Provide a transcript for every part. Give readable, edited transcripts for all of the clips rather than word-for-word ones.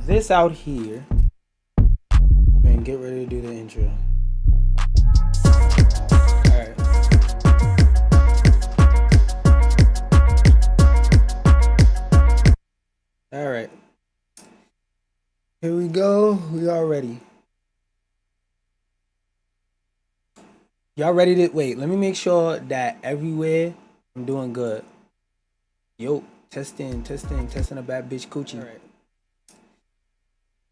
this out here and get ready to do the intro. All right. Here we go. We are ready. Y'all ready to wait? Let me make sure that everywhere I'm doing good. Yo, testing a bad bitch coochie. All right.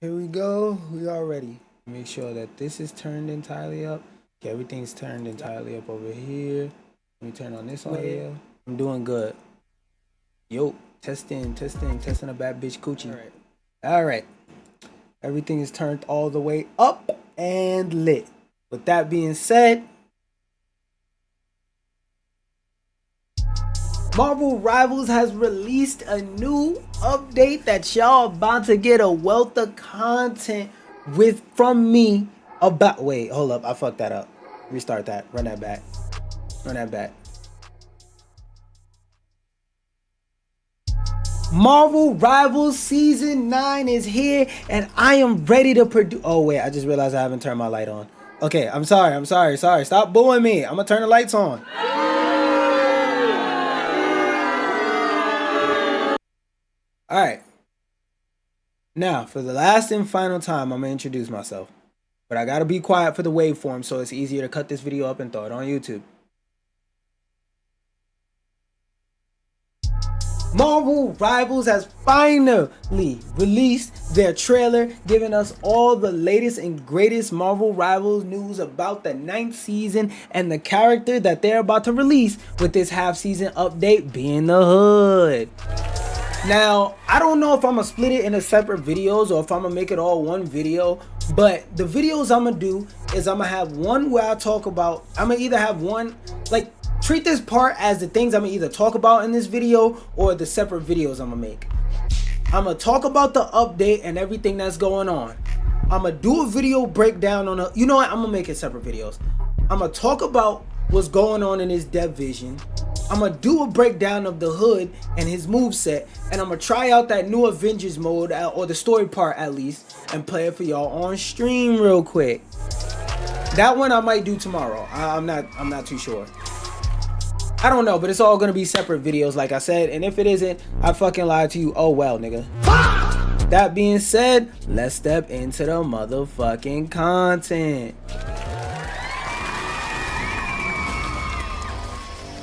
Here we go. We are ready. Make sure that this is turned entirely up. Okay, everything's turned entirely up over here. Let me turn on this audio. I'm doing good. Yo, testing a bad bitch coochie. All right. All right. Everything is turned all the way up and lit. With that being said, Marvel Rivals has released a new update that y'all about to get a wealth of content with from me about. Wait, hold up. I fucked that up. Restart that. Run that back. Run that back. Marvel Rivals Season 9 is here and I am ready to produce. Oh, wait. I just realized I haven't turned my light on. Okay, I'm sorry. Stop booing me. I'm going to turn the lights on. All right. Now, for the last and final time, I'm going to introduce myself. But I got to be quiet for the waveform so it's easier to cut this video up and throw it on YouTube. Marvel Rivals has finally released their trailer, giving us all the latest and greatest Marvel Rivals news about the 9th season and the character that they're about to release with this half-season update being the Hood. Now, I don't know if I'm gonna split it into separate videos or if I'm gonna make it all one video, but the videos I'm gonna do is I'm gonna have one where I talk about, I'm gonna either have one, like, treat this part as the things I'm gonna either talk about in this video or the separate videos I'm gonna make. I'm gonna talk about the update and everything that's going on. I'm gonna do a video breakdown on you know what, I'm gonna make it separate videos. I'm gonna talk about what's going on in his depth vision. I'm gonna do a breakdown of the Hood and his moveset, and I'm gonna try out that new Avengers mode, or the story part at least, and play it for y'all on stream real quick. That one I might do tomorrow. I'm not too sure. I don't know, but it's all gonna be separate videos like I said, and if it isn't, I fucking lied to you. Oh well, nigga. That being said, let's step into the motherfucking content.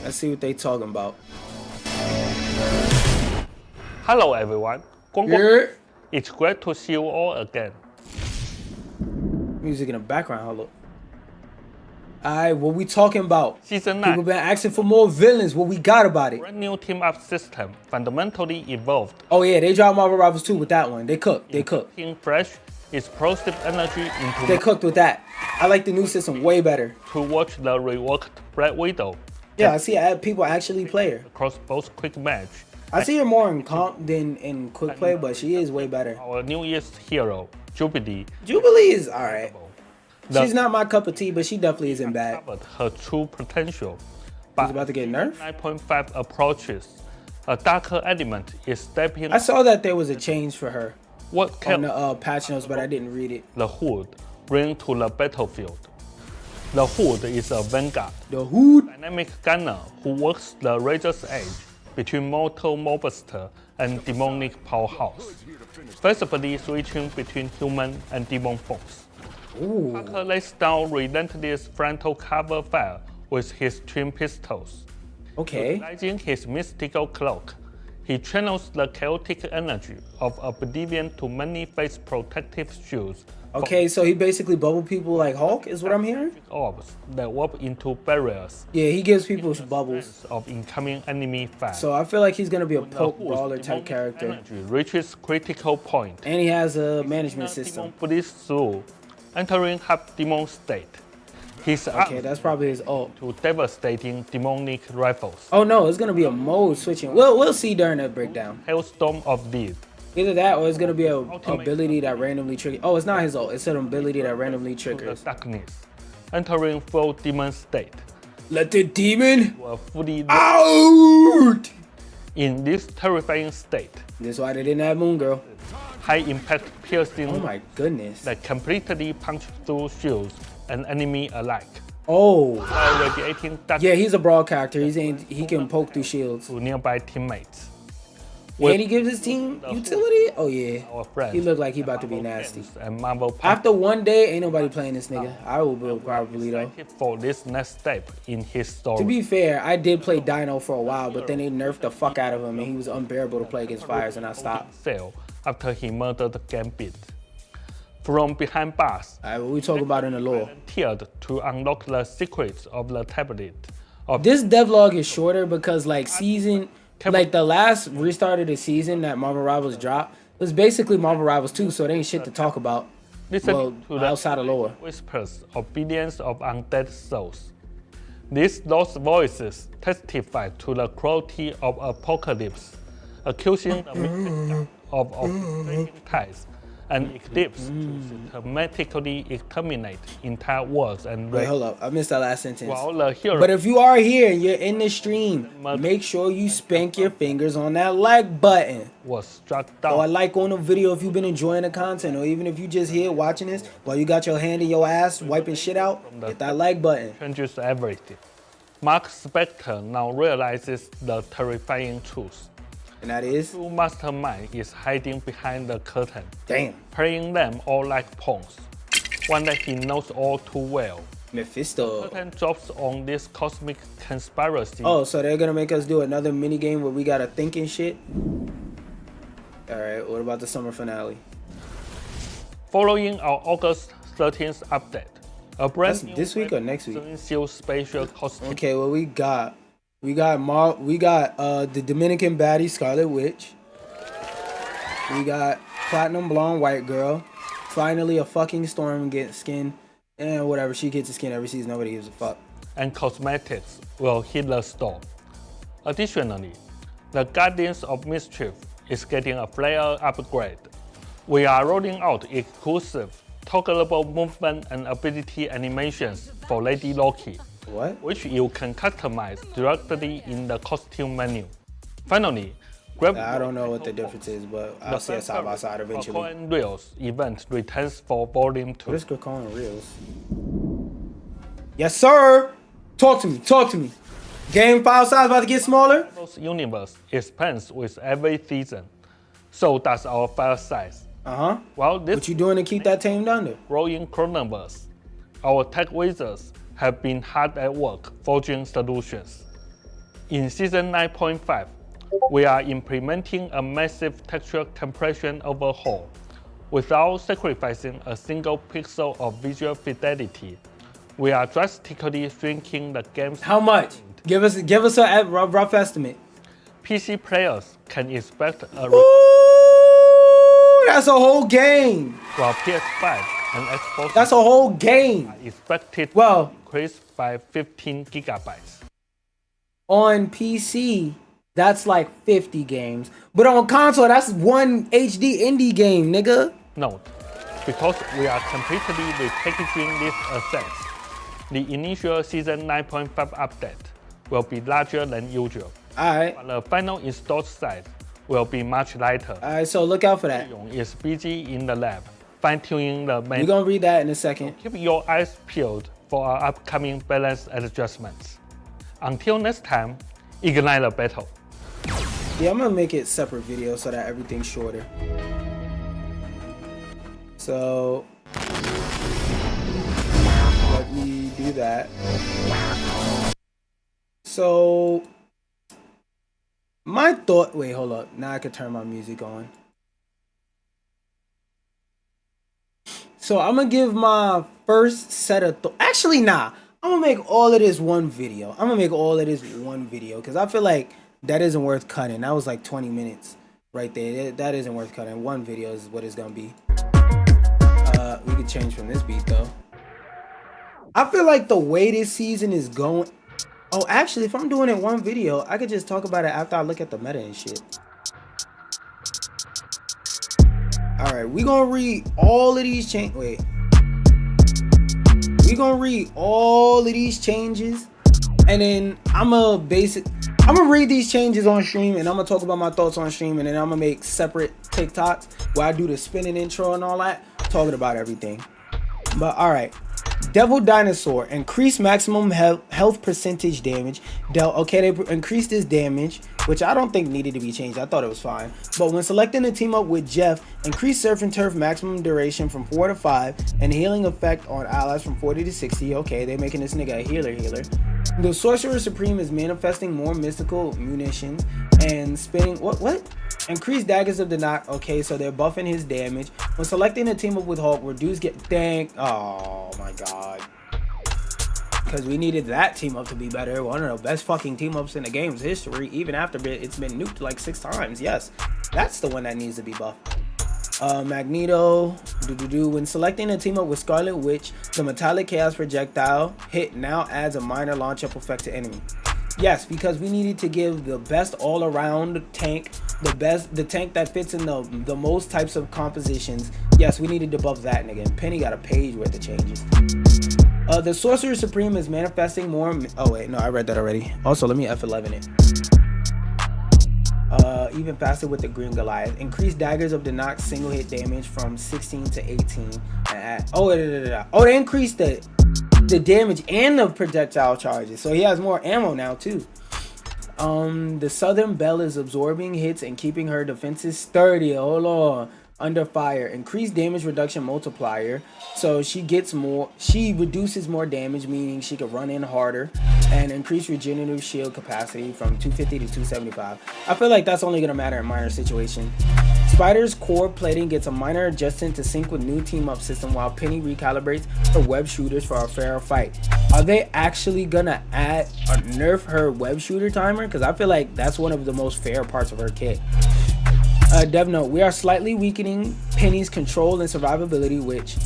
Let's see what they talking about. Hello everyone. Yeah. It's great to see you all again. Music in the background, hello. Alright, what we talking about? Season 9. People been asking for more villains. What we got about it? Brand new team-up system, fundamentally evolved. Oh yeah, they dropped Marvel Rivals 2 with that one. They cooked. Fresh, explosive energy into. They cooked with that. I like the new system way better. To watch the reworked Black Widow. Yeah, I see people actually play her. Across both quick match. I see her more in comp than in quick play, but she is way better. Our newest hero, Jubilee. Jubilee is alright. She's not my cup of tea, but she definitely isn't bad. Her true potential. She's about to get nerfed? 9.5 approaches. A darker element is stepping. I saw that there was a change for her What can on the patch notes, but I didn't read it. the Hood bring to the battlefield? The Hood is a vanguard. The Hood? Dynamic gunner who works the razor's edge between mortal mobster and demonic powerhouse, flexibly switching between human and demon foes. Parker lays down relentless frontal cover fire with his twin pistols. Okay. Utilizing his mystical cloak, he channels the chaotic energy of Oblivion to manifest protective shields. Okay, so he basically bubble people like Hulk, is what I'm hearing? Orbs that warp into barriers. Yeah, he gives people bubbles. Of incoming enemy fire. So I feel like he's gonna be a poke brawler type character. Energy reaches critical point. And he has a management system. Demon bleeds through, entering half demon state. His Okay, that's probably his ult. to devastating demonic rifles. Oh no, it's gonna be a mode switching. We'll see during the breakdown. Hailstorm of Death. Either that or it's gonna be a ability that randomly triggers. Oh, it's not his ult. It's an ability that randomly The triggers. darkness, entering full demon state. Let the demon Were fully out. in this terrifying state. That's why they didn't have Moon Girl. high impact piercing Oh my goodness. that completely punch through shields and enemy alike, Oh. while radiating dark Yeah, he's a broad character. He can poke through shields. to nearby teammates. And he gives his team utility? Oh yeah. Our friends He looked like he about to be nasty. and Marvel After one day, ain't nobody playing this nigga. I will probably though. for this next step in his story. To be fair, I did play Dino for a while, but then they nerfed the fuck out of him and he was unbearable to play against fires and I stopped. Fail after he murdered Gambit. From behind bars, Alright, what we talk about in the lore. volunteered to unlock the secrets of the tablet. Of This devlog is shorter because like the last restart of the season that Marvel Rivals dropped was basically Marvel Rivals 2, so there ain't shit to talk about. Listen Well, to the outside of lore. whispers of billions of undead souls. These lost voices testify to the cruelty of Apocalypse, accusing the Mystic of orchestrating ties and Eclipse to systematically exterminate entire worlds and Wait, races. hold up. I missed that last sentence. While the hero But if you are here and you're in the stream, make sure you spank your fingers on that like button. was struck Or down, like on the video if you've been enjoying the content, or even if you just here watching this while you got your hand in your ass wiping shit out, hit that like button. changes everything. Mark Spector now realizes the terrifying truth. And that is, True mastermind is hiding behind the curtain, damn, playing them all like pawns. One that he knows all too well. Mephisto. Curtain drops on this cosmic conspiracy. Oh, so they're gonna make us do another mini game where we gotta think and shit? Alright, what about the summer finale? Following our August 13th update, a brand That's new this week or next week? Seal spatial costume. Okay, well we got the Dominican baddie Scarlet Witch. We got Platinum Blonde White Girl. Finally a fucking Storm gets skin. And whatever, she gets a skin every season, nobody gives a fuck. And cosmetics will hit the store. Additionally, the Guardians of Mischief is getting a flare upgrade. We are rolling out exclusive toggleable movement and ability animations for Lady Loki, What? which you can customize directly in the costume menu. Finally, grab I don't know what the difference is, but I'll see it side by side eventually. Coin Reels event returns for Volume 2. What is Krakoan Reels? Yes, sir! Talk to me. Game file size about to get smaller? Marvel's universe expands with every season. So does our file size. Uh-huh. While this What you doing to keep that tamed under? growing chronoverse, our tech wizards have been hard at work forging solutions. In Season 9.5, we are implementing a massive texture compression overhaul without sacrificing a single pixel of visual fidelity. We are drastically shrinking the game's. How much? Give us a rough estimate. PC players can expect a Ooh, that's a whole game. while PS5 and Xbox That's a whole game. expected Well, to increase by 15 gigabytes. on PC, that's like 50 games. But on console, that's one HD indie game, nigga. Note, because we are completely repackaging these assets, the initial Season 9.5 update will be larger than usual, Alright. but the final installed size will be much lighter. Alright, so look out for that. Yong is busy in the lab, fine-tuning the We're main. gonna read that in a second. Keep your eyes peeled for our upcoming balance adjustments. Until next time, ignite the battle. Yeah, I'm gonna make it separate video so that everything's shorter. So let me do that. So my thought, wait, hold up. Now I can turn my music on. So I'm gonna give my first set of actually nah. I'm gonna make all of this one video. Because I feel like that isn't worth cutting. That was like 20 minutes right there. That isn't worth cutting. One video is what it's gonna be. We could change from this beat though. I feel like the way this season is going. Oh, actually, if I'm doing it one video, I could just talk about it after I look at the meta and shit. All right, we gonna read all of these changes. Wait. We gonna read all of these changes And then I'm gonna read these changes on stream, and I'm gonna talk about my thoughts on stream, and then I'm gonna make separate TikToks where I do the spinning intro and all that, talking about everything. But all right. Devil Dinosaur, increase maximum health percentage damage dealt. Okay, they increased this damage, which I don't think needed to be changed. I thought it was fine. But when selecting a team up with Jeff, increase Surf and Turf maximum duration from 4 to 5 and healing effect on allies from 40 to 60. Okay, they're making this nigga a healer. The Sorcerer Supreme is manifesting more mystical munitions and spinning what? Increase daggers of the knock. Okay, so they're buffing his damage. When selecting a team up with Hulk, reduce oh my god. Because we needed that team up to be better. One of the best fucking team ups in the game's history, even after it's been nuked like 6 times. Yes, that's the one that needs to be buffed. Magneto, when selecting a team up with Scarlet Witch, the metallic chaos projectile hit now adds a minor launch up effect to enemy. Yes, because we needed to give the best all-around tank, the tank that fits in the most types of compositions. Yes, we needed to buff that nigga. And Penny got a page worth of changes. The Sorcerer Supreme is manifesting more. Oh wait, no, I read that already. Also, let me F11 it. Even faster with the Green Goliath. Increase daggers of the knock single hit damage from 16 to 18. They increased the damage and the projectile charges, so he has more ammo now too. The Southern Belle is absorbing hits and keeping her defenses sturdy. Hold on. Under fire, increased damage reduction multiplier, so she reduces more damage, meaning she can run in harder, and increase regenerative shield capacity from 250 to 275. I feel like that's only gonna matter in minor situations. Spider's core plating gets a minor adjustment to sync with new team up system, while Penny recalibrates her web shooters for a fairer fight. Are they actually gonna add or nerf her web shooter timer? Because I feel like that's one of the most fair parts of her kit. Dev note, we are slightly weakening Penny's control and survivability, which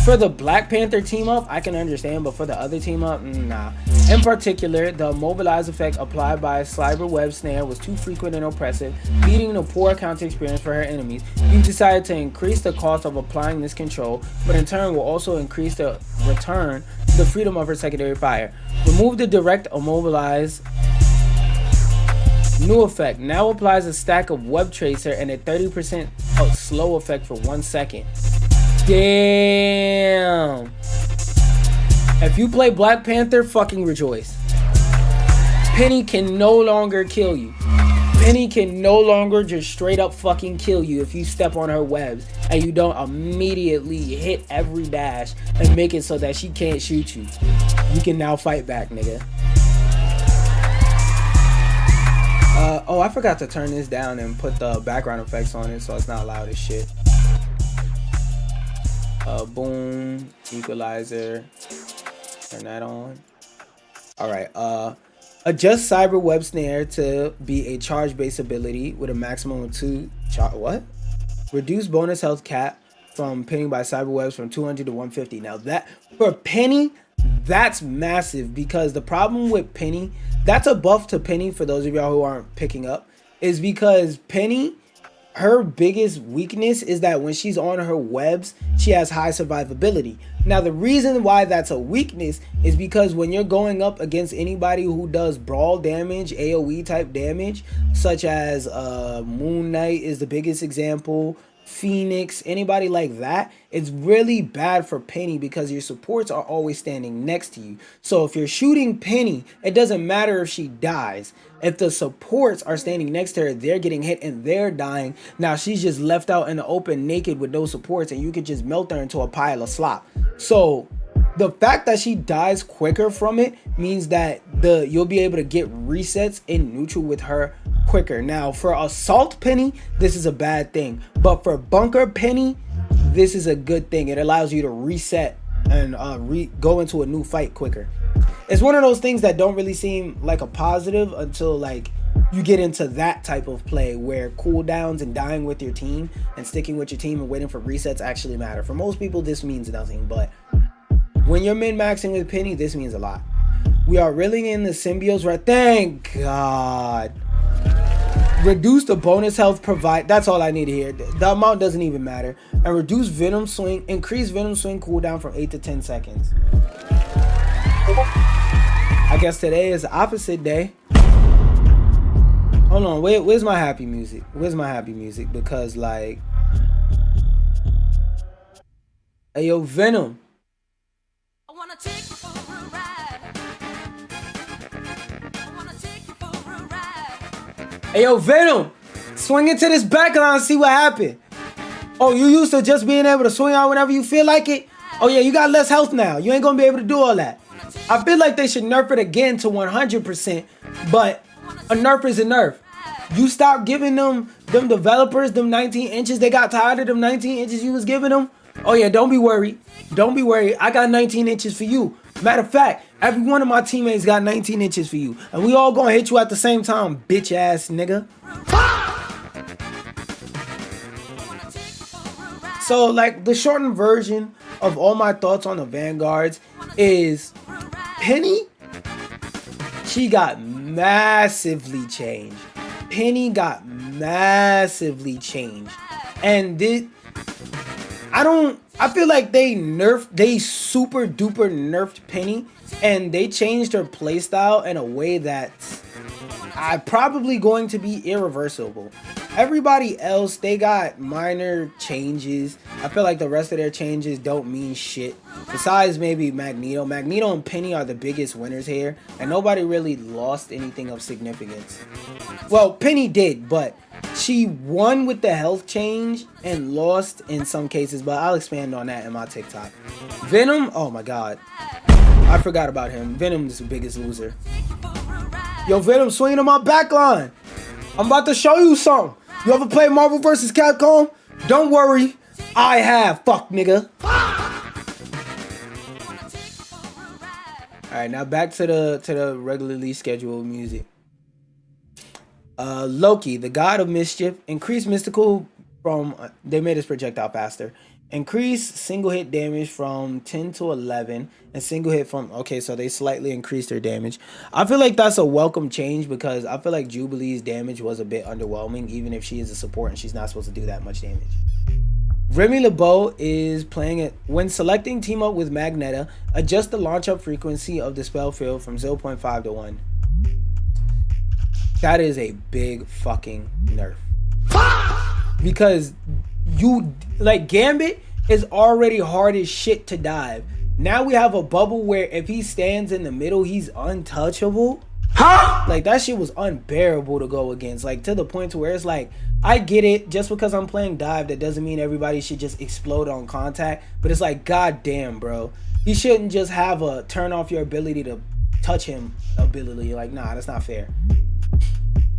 for the Black Panther team up I can understand, but for the other team up, nah. In particular, the mobilize effect applied by Cyber Web Snare was too frequent and oppressive, leading to poor counter experience for her enemies. You've decided to increase the cost of applying this control, but in turn will also increase the freedom of her secondary fire. Remove the direct immobilize. New effect now applies a stack of web tracer and a 30% slow effect for 1 second. Damn. If you play Black Panther, fucking rejoice. Penny can no longer kill you. Penny can no longer just straight up fucking kill you if you step on her webs and you don't immediately hit every dash and make it so that she can't shoot you. You can now fight back, nigga. I forgot to turn this down and put the background effects on it so it's not loud as shit. Boom, equalizer, turn that on. Alright, adjust Cyber Web Snare to be a charge-based ability with a maximum of 2 reduce bonus health cap from pinning by cyber webs from 200 to 150. Now that, for Penny, that's massive, because the problem with Penny, that's a buff to Penny for those of y'all who aren't picking up, is because Penny, her biggest weakness is that when she's on her webs, she has high survivability. Now the reason why that's a weakness is because when you're going up against anybody who does brawl damage, AoE type damage, such as Moon Knight is the biggest example, Phoenix, anybody like that, it's really bad for Penny because your supports are always standing next to you. So if you're shooting Penny, it doesn't matter if she dies. If the supports are standing next to her, they're getting hit and they're dying. Now she's just left out in the open naked with no supports, and you could just melt her into a pile of slop. So the fact that she dies quicker from it means that you'll be able to get resets in neutral with her quicker. Now for Assault Penny, this is a bad thing, but for Bunker Penny, this is a good thing. It allows you to reset and go into a new fight quicker. It's one of those things that don't really seem like a positive until like you get into that type of play where cooldowns and dying with your team and sticking with your team and waiting for resets actually matter. For most people, this means nothing, but when you're min-maxing with Penny, this means a lot. We are reeling in the symbiotes, right? Thank God. Reduce the bonus health provide. That's all I need here. The amount doesn't even matter. And reduce Venom Swing. Increase Venom Swing cooldown from 8 to 10 seconds. I I guess today is the opposite day. Hold on, where's my happy music? Where's my happy music? Because like, hey yo, Venom. I wanna take you for a ride. I wanna take you for a ride. Hey yo, Venom, swing into this backline and see what happened. Oh, you used to just being able to swing out whenever you feel like it? Oh yeah, you got less health now. You ain't gonna be able to do all that. I feel like they should nerf it again to 100%, but a nerf is a nerf. You stop giving them developers them 19 inches. They got tired of them 19 inches you was giving them. Oh yeah, don't be worried. Don't be worried. I got 19 inches for you. Matter of fact, every one of my teammates got 19 inches for you. And we all gonna hit you at the same time, bitch ass nigga. So like the shortened version of all my thoughts on the Vanguards is Penny. She got massively changed. Penny got massively changed. And I feel like they super duper nerfed Penny, and they changed her playstyle in a way that's probably going to be irreversible. Everybody else, they got minor changes. I feel like the rest of their changes don't mean shit. Besides maybe Magneto. Magneto and Penny are the biggest winners here, and nobody really lost anything of significance. Well, Penny did, but she won with the health change and lost in some cases, but I'll expand on that in my TikTok. Venom, oh my god. I forgot about him. Venom is the biggest loser. Yo, Venom swinging on my backline. I'm about to show you something. You ever play Marvel vs. Capcom? Don't worry, I have, fuck nigga. Alright, now back to the regularly scheduled music. Loki, the god of mischief, increased mystical from they made his projectile faster. Increased single hit damage from 10 to 11 and single hit from okay, so they slightly increased their damage. I feel like that's a welcome change because I feel like Jubilee's damage was a bit underwhelming, even if she is a support and she's not supposed to do that much damage. Remy LeBeau is playing it when selecting team up with Magneta. Adjust the launch up frequency of the spell field from 0.5 to 1. That is a big fucking nerf. Because you like Gambit is already hard as shit to dive. Now we have a bubble where if he stands in the middle, he's untouchable. Like that shit was unbearable to go against. Like to the point to where it's like, I get it. Just because I'm playing dive, that doesn't mean everybody should just explode on contact. But it's like, god damn, bro. You shouldn't just have a turn off your ability to touch him ability. Like, nah, that's not fair.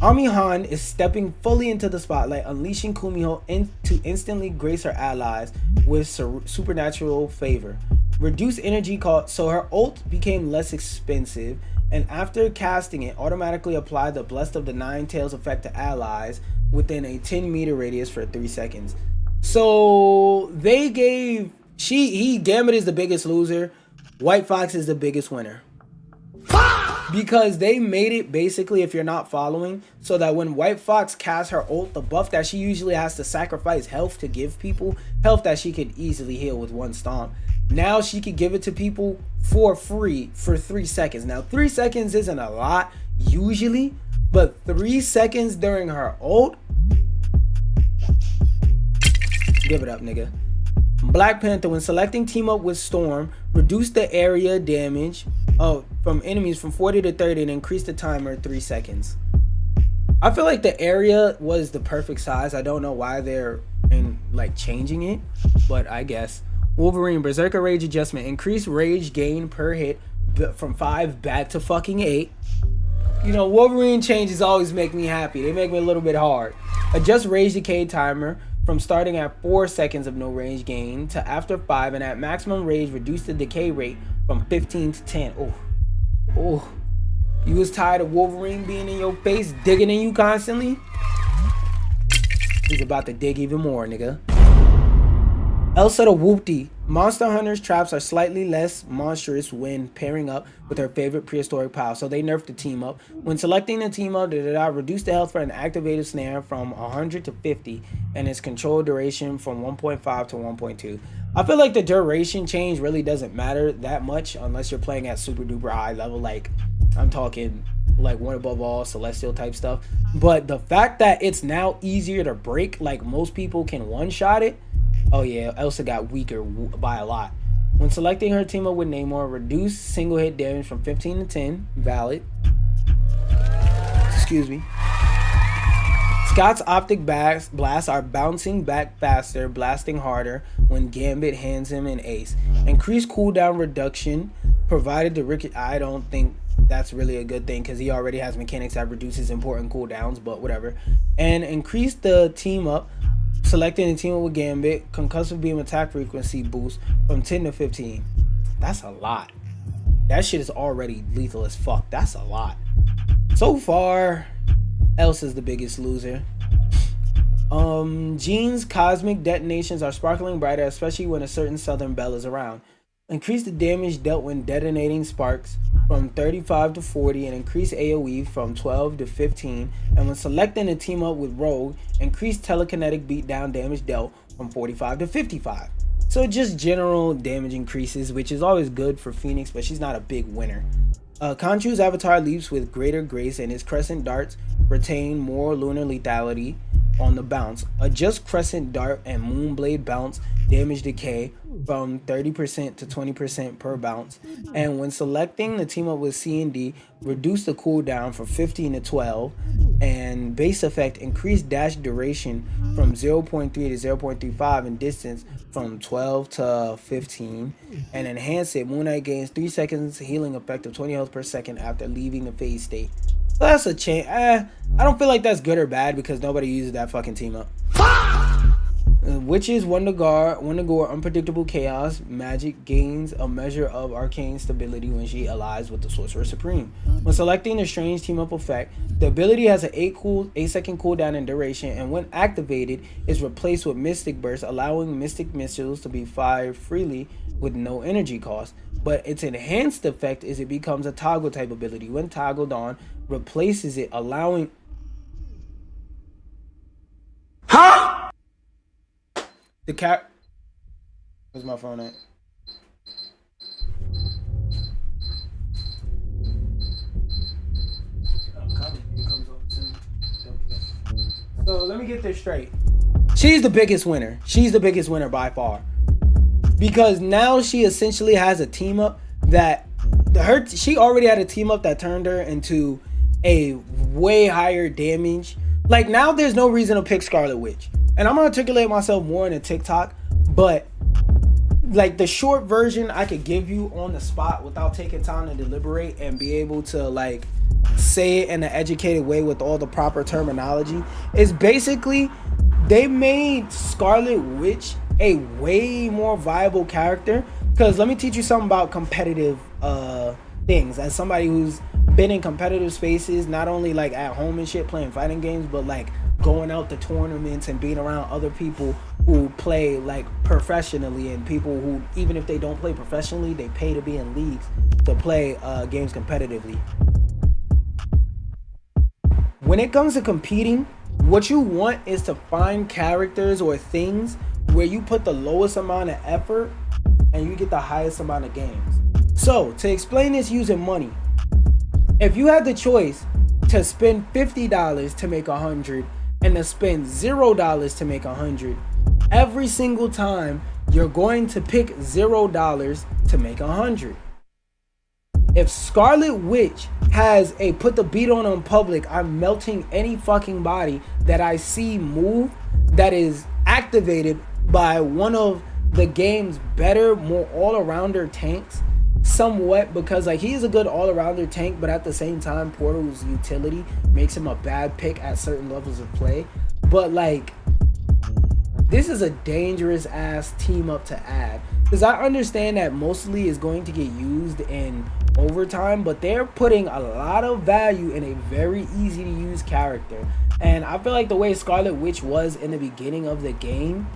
Ami Han is stepping fully into the spotlight, unleashing Kumiho to instantly grace her allies with supernatural favor. Reduced energy cost, so her ult became less expensive, and after casting it, automatically applied the Blessed of the Nine Tails effect to allies within a 10-meter radius for 3 seconds. So they gave Gambit is the biggest loser, White Fox is the biggest winner. Because they made it basically, if you're not following, so that when White Fox casts her ult, the buff that she usually has to sacrifice health to give people, health that she could easily heal with one stomp, now she could give it to people for free for 3 seconds. Now 3 seconds isn't a lot usually, but 3 seconds during her ult, give it up, nigga. Black Panther, when selecting team up with Storm, reduce the area damage from enemies from 40 to 30 and increase the timer 3 seconds. I feel like the area was the perfect size. I don't know why they're changing it, but I guess. Wolverine, Berserker Rage adjustment, increase rage gain per hit from 5 back to fucking 8. You know, Wolverine changes always make me happy. They make me a little bit hard. Adjust rage decay timer from starting at 4 seconds of no rage gain to after 5, and at maximum rage, reduce the decay rate from 15 to 10. Oh. You was tired of Wolverine being in your face, digging in you constantly? He's about to dig even more, nigga. Elsa the Whoopty. Monster Hunter's traps are slightly less monstrous when pairing up with her favorite prehistoric pal, so they nerfed the team up. When selecting the team up, reduce the health for an activated snare from 100 to 50 and its control duration from 1.5 to 1.2. I feel like the duration change really doesn't matter that much unless you're playing at super duper high level. Like I'm talking like one above all, celestial type stuff. But the fact that it's now easier to break, like most people can one-shot it. Oh yeah, Elsa got weaker by a lot. When selecting her team up with Namor, reduce single hit damage from 15 to 10. Valid. Excuse me. Scott's optic blasts are bouncing back faster, blasting harder when Gambit hands him an ace. Increased cooldown reduction provided the Ricky. I don't think that's really a good thing because he already has mechanics that reduces important cooldowns, but whatever. And increase the team up. Selecting the team up with Gambit, concussive beam attack frequency boost from 10 to 15. That's a lot. That shit is already lethal as fuck. That's a lot. So far, Elsa's the biggest loser. Jean's cosmic detonations are sparkling brighter, especially when a certain southern belle is around. Increase the damage dealt when detonating sparks from 35 to 40 and increase AoE from 12 to 15. And when selecting a team up with Rogue, increase telekinetic beatdown damage dealt from 45 to 55. So just general damage increases, which is always good for Phoenix, but she's not a big winner. Khonshu's avatar leaps with greater grace and his crescent darts retain more lunar lethality on the bounce. Adjust crescent dart and moonblade bounce damage decay from 30% to 20% per bounce. And when selecting the team up with C and D, reduce the cooldown from 15 to 12. And base effect, increase dash duration from 0.3 to 0.35 in distance from 12 to 15. And enhance it, Moon Knight gains 3 seconds healing effect of 20 health per second after leaving the phase state. So that's a change. I don't feel like that's good or bad because nobody uses that fucking team up. Witches, Wondergore, Unpredictable Chaos, Magic gains a measure of arcane stability when she allies with the Sorcerer Supreme. When selecting the Strange Team Up effect, the ability has an 8 second cooldown in duration, and when activated, is replaced with Mystic Burst, allowing Mystic Missiles to be fired freely with no energy cost. But its enhanced effect is it becomes a toggle type ability. When toggled on, replaces it, allowing... The cat. Where's my phone at? So let me get this straight. She's the biggest winner. She's the biggest winner by far. Because now she essentially has a team up that she already had a team up that turned her into a way higher damage. Like now there's no reason to pick Scarlet Witch. And I'm gonna articulate myself more in a TikTok, but like the short version I could give you on the spot without taking time to deliberate and be able to like say it in an educated way with all the proper terminology is basically they made Scarlet Witch a way more viable character. Because let me teach you something about competitive things. As somebody who's been in competitive spaces, not only like at home and shit playing fighting games, but like going out to tournaments and being around other people who play like professionally, and people who, even if they don't play professionally, they pay to be in leagues to play games competitively. When it comes to competing, what you want is to find characters or things where you put the lowest amount of effort and you get the highest amount of games. So to explain this using money, if you had the choice to spend $50 to make 100 and to spend $0 to make 100, every single time you're going to pick $0 to make 100. If Scarlet Witch has a put the beat on in public, I'm melting any fucking body that I see move that is activated by one of the game's better, more all-arounder tanks, somewhat, because like he is a good all-arounder tank, but at the same time Portal's utility makes him a bad pick at certain levels of play. But like this is a dangerous ass team up to add, because I understand that mostly is going to get used in overtime, but they're putting a lot of value in a very easy to use character. And I feel like the way Scarlet Witch was in the beginning of the game,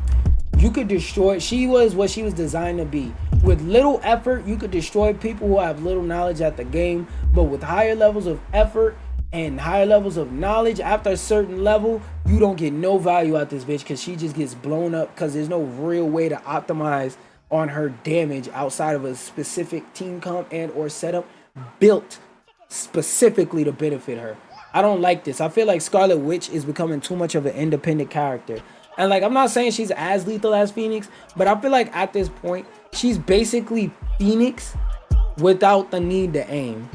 you could destroy, she was what she was designed to be. With little effort, you could destroy people who have little knowledge at the game, but with higher levels of effort and higher levels of knowledge, after a certain level, you don't get no value out this bitch, because she just gets blown up, because there's no real way to optimize on her damage outside of a specific team comp and or setup built specifically to benefit her. I don't like this. I feel like Scarlet Witch is becoming too much of an independent character. And like, I'm not saying she's as lethal as Phoenix, but I feel like at this point, she's basically Phoenix without the need to aim.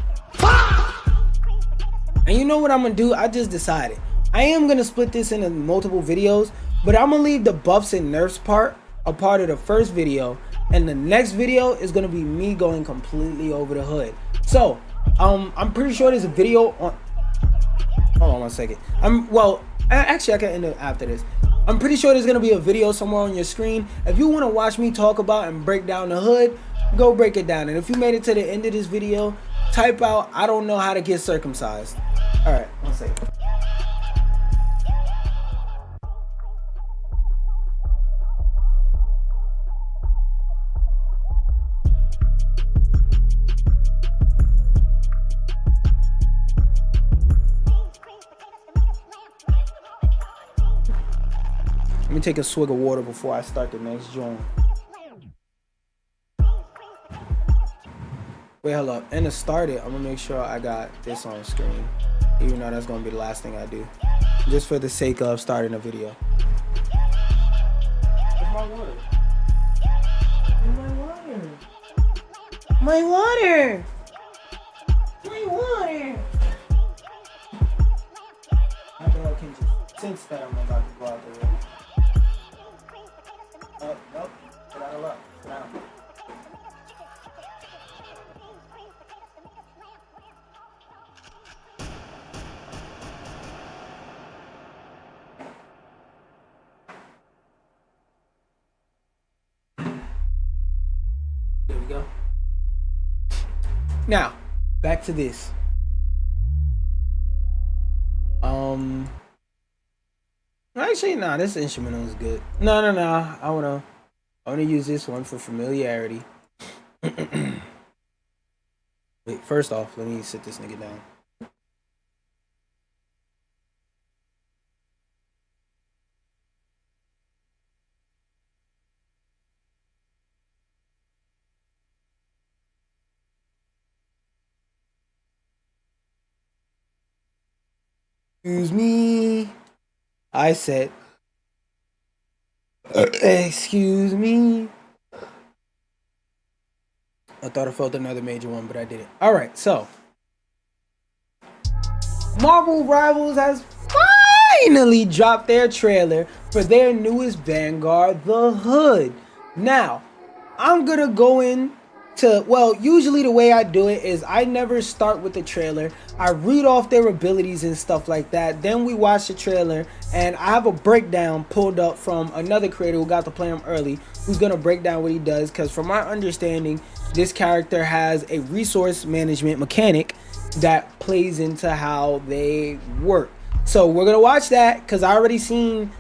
And you know what I'm gonna do? I just decided. I am gonna split this into multiple videos, but I'm gonna leave the buffs and nerfs part a part of the first video, and the next video is gonna be me going completely over the hood. So, I'm pretty sure there's a video on. Hold on one second. Actually, I can end it after this. I'm pretty sure there's gonna be a video somewhere on your screen. If you want to watch me talk about and break down the hood, go break it down. And if you made it to the end of this video, type out "I don't know how to get circumcised." All right, one second. Let me take a swig of water before I start the next joint. Wait, hold up. And to start it, I'm gonna make sure I got this on screen, even though that's gonna be the last thing I do, just for the sake of starting a video. Where's my water? Where's my water? My water! My water! I can just sense that I'm about to go out the way. Oh, nope. Get out of luck. Get out. There we go. Now, back to this. Actually, nah, this instrumental is good. No. I wanna use this one for familiarity. Wait, first off, let me sit this nigga down. Excuse me. I said, excuse me. I thought I felt another major one, but I didn't. All right, so Marvel Rivals has finally dropped their trailer for their newest Vanguard, The Hood. Now, I'm gonna go in to, well, usually the way I do it is I never start with the trailer. I read off their abilities and stuff like that. Then we watch the trailer, and I have a breakdown pulled up from another creator who got to play him early, who's gonna break down what he does, because from my understanding, this character has a resource management mechanic that plays into how they work. So we're gonna watch that, because I already seen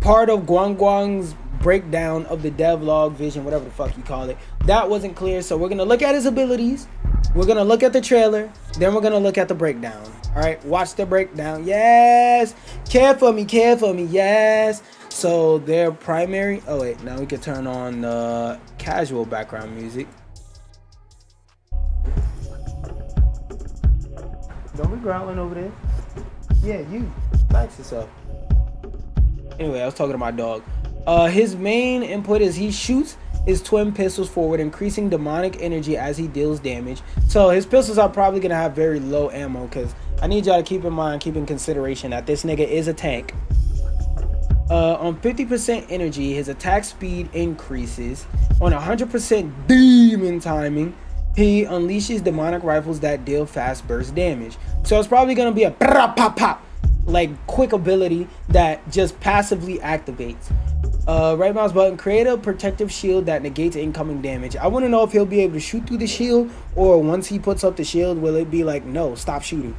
part of Guang's breakdown of the devlog vision, whatever the fuck you call it. That wasn't clear, so we're gonna look at his abilities, we're gonna look at the trailer, then we're gonna look at the breakdown. All right, watch the breakdown. Yes, care for me, yes. So their primary, oh wait, now we can turn on the casual background music. Don't be growling over there. Yeah, you relax yourself. Anyway, I was talking to my dog. His main input is he shoots his twin pistols forward, increasing demonic energy as he deals damage. So his pistols are probably gonna have very low ammo, because I need y'all to keep in mind, keep in consideration that this nigga is a tank. On 50% energy, his attack speed increases. On 100% demon timing, he unleashes demonic rifles that deal fast burst damage. So it's probably gonna be a pop pop, like quick ability that just passively activates. Right mouse button, create a protective shield that negates incoming damage. I want to know if he'll be able to shoot through the shield, or once he puts up the shield, will it be like, no, stop shooting?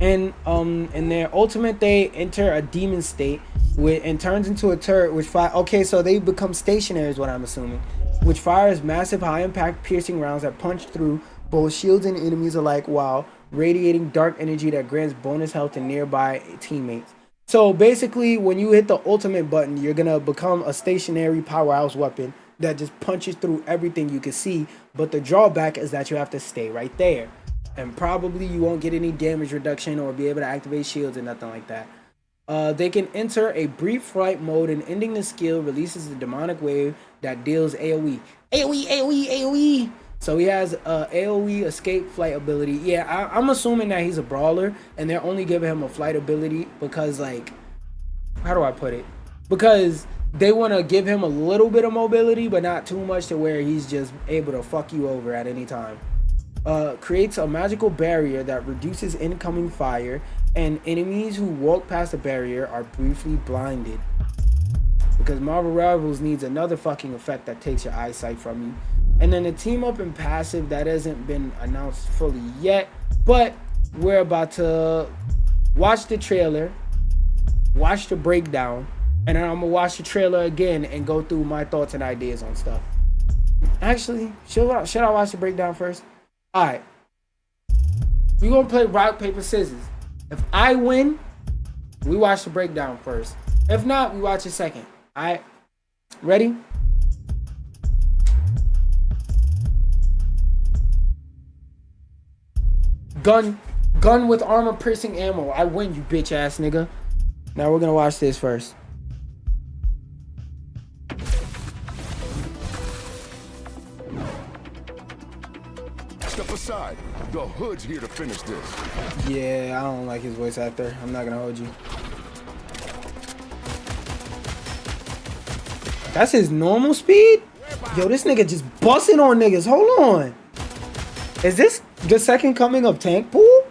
And in their ultimate, they enter a demon state and turns into a turret which fire. Okay, so they become stationary is what I'm assuming, which fires massive high impact piercing rounds that punch through both shields and enemies alike, while radiating dark energy that grants bonus health to nearby teammates. So basically, when you hit the ultimate button, you're gonna become a stationary powerhouse weapon that just punches through everything you can see, but the drawback is that you have to stay right there. And probably you won't get any damage reduction or be able to activate shields or nothing like that. They can enter a brief flight mode, and ending the skill releases a demonic wave that deals AoE. AoE. So he has AoE escape flight ability. Yeah, I'm assuming that he's a brawler, and they're only giving him a flight ability because, like, how do I put it? Because they want to give him a little bit of mobility, but not too much to where he's just able to fuck you over at any time. Creates a magical barrier that reduces incoming fire, and enemies who walk past the barrier are briefly blinded. Because Marvel Rivals needs another fucking effect that takes your eyesight from you. And then the team up and passive that hasn't been announced fully yet, but we're about to watch the trailer, watch the breakdown, and then I'm gonna watch the trailer again and go through my thoughts and ideas on stuff. Actually, should I watch the breakdown first? Alright. We're gonna play rock, paper, scissors. If I win, we watch the breakdown first. If not, we watch it second. Alright? Ready? Gun with armor piercing ammo. I win, you bitch ass nigga. Now we're gonna watch this first. Step aside. The Hood's here to finish this. Yeah, I don't like his voice actor. I'm not gonna hold you. That's his normal speed? Yo, this nigga just busting on niggas. Hold on. Is this the second coming of Tank Pool?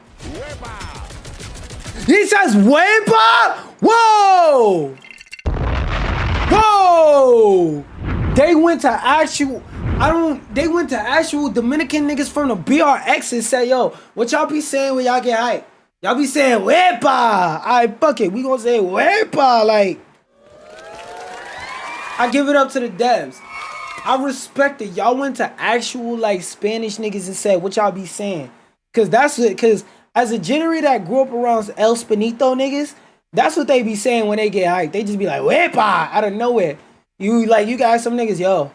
He says Wepa! Whoa! Whoa! They went to actual Dominican niggas from the BRX and say, yo, what y'all be saying when y'all get hyped? Y'all be saying Wepa! Alright, fuck it. We gonna say Wepa. Like, I give it up to the devs. I respect it. Y'all went to actual like Spanish niggas and said what y'all be saying. Cause that's it. Cause as a generation that grew up around El Spinito niggas, that's what they be saying when they get hyped. They just be like, Wepa! Out of nowhere. You guys, some niggas, yo,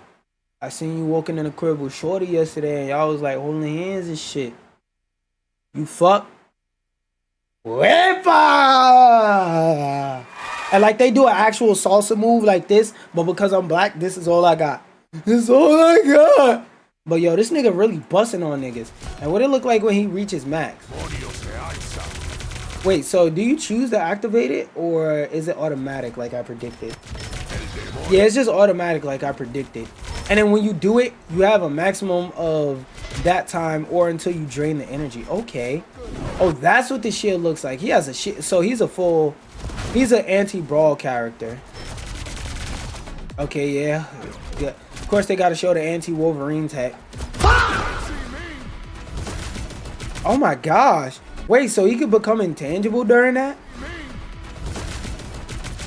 I seen you walking in the crib with Shorty yesterday and y'all was like holding hands and shit. You fuck? Wepa! And like they do an actual salsa move like this, but because I'm black, this is all I got. This is all I got. But yo, this nigga really busting on niggas. And what it look like when he reaches max? Wait, so do you choose to activate it or is it automatic like I predicted? Yeah, it's just automatic like I predicted. And then when you do it, you have a maximum of that time or until you drain the energy. Okay. Oh, that's what the shield looks like. He has a shit. So he's an anti-brawl character. Okay, yeah. Of course, they got to show the anti-Wolverine tech. Oh my gosh. Wait, so he could become intangible during that?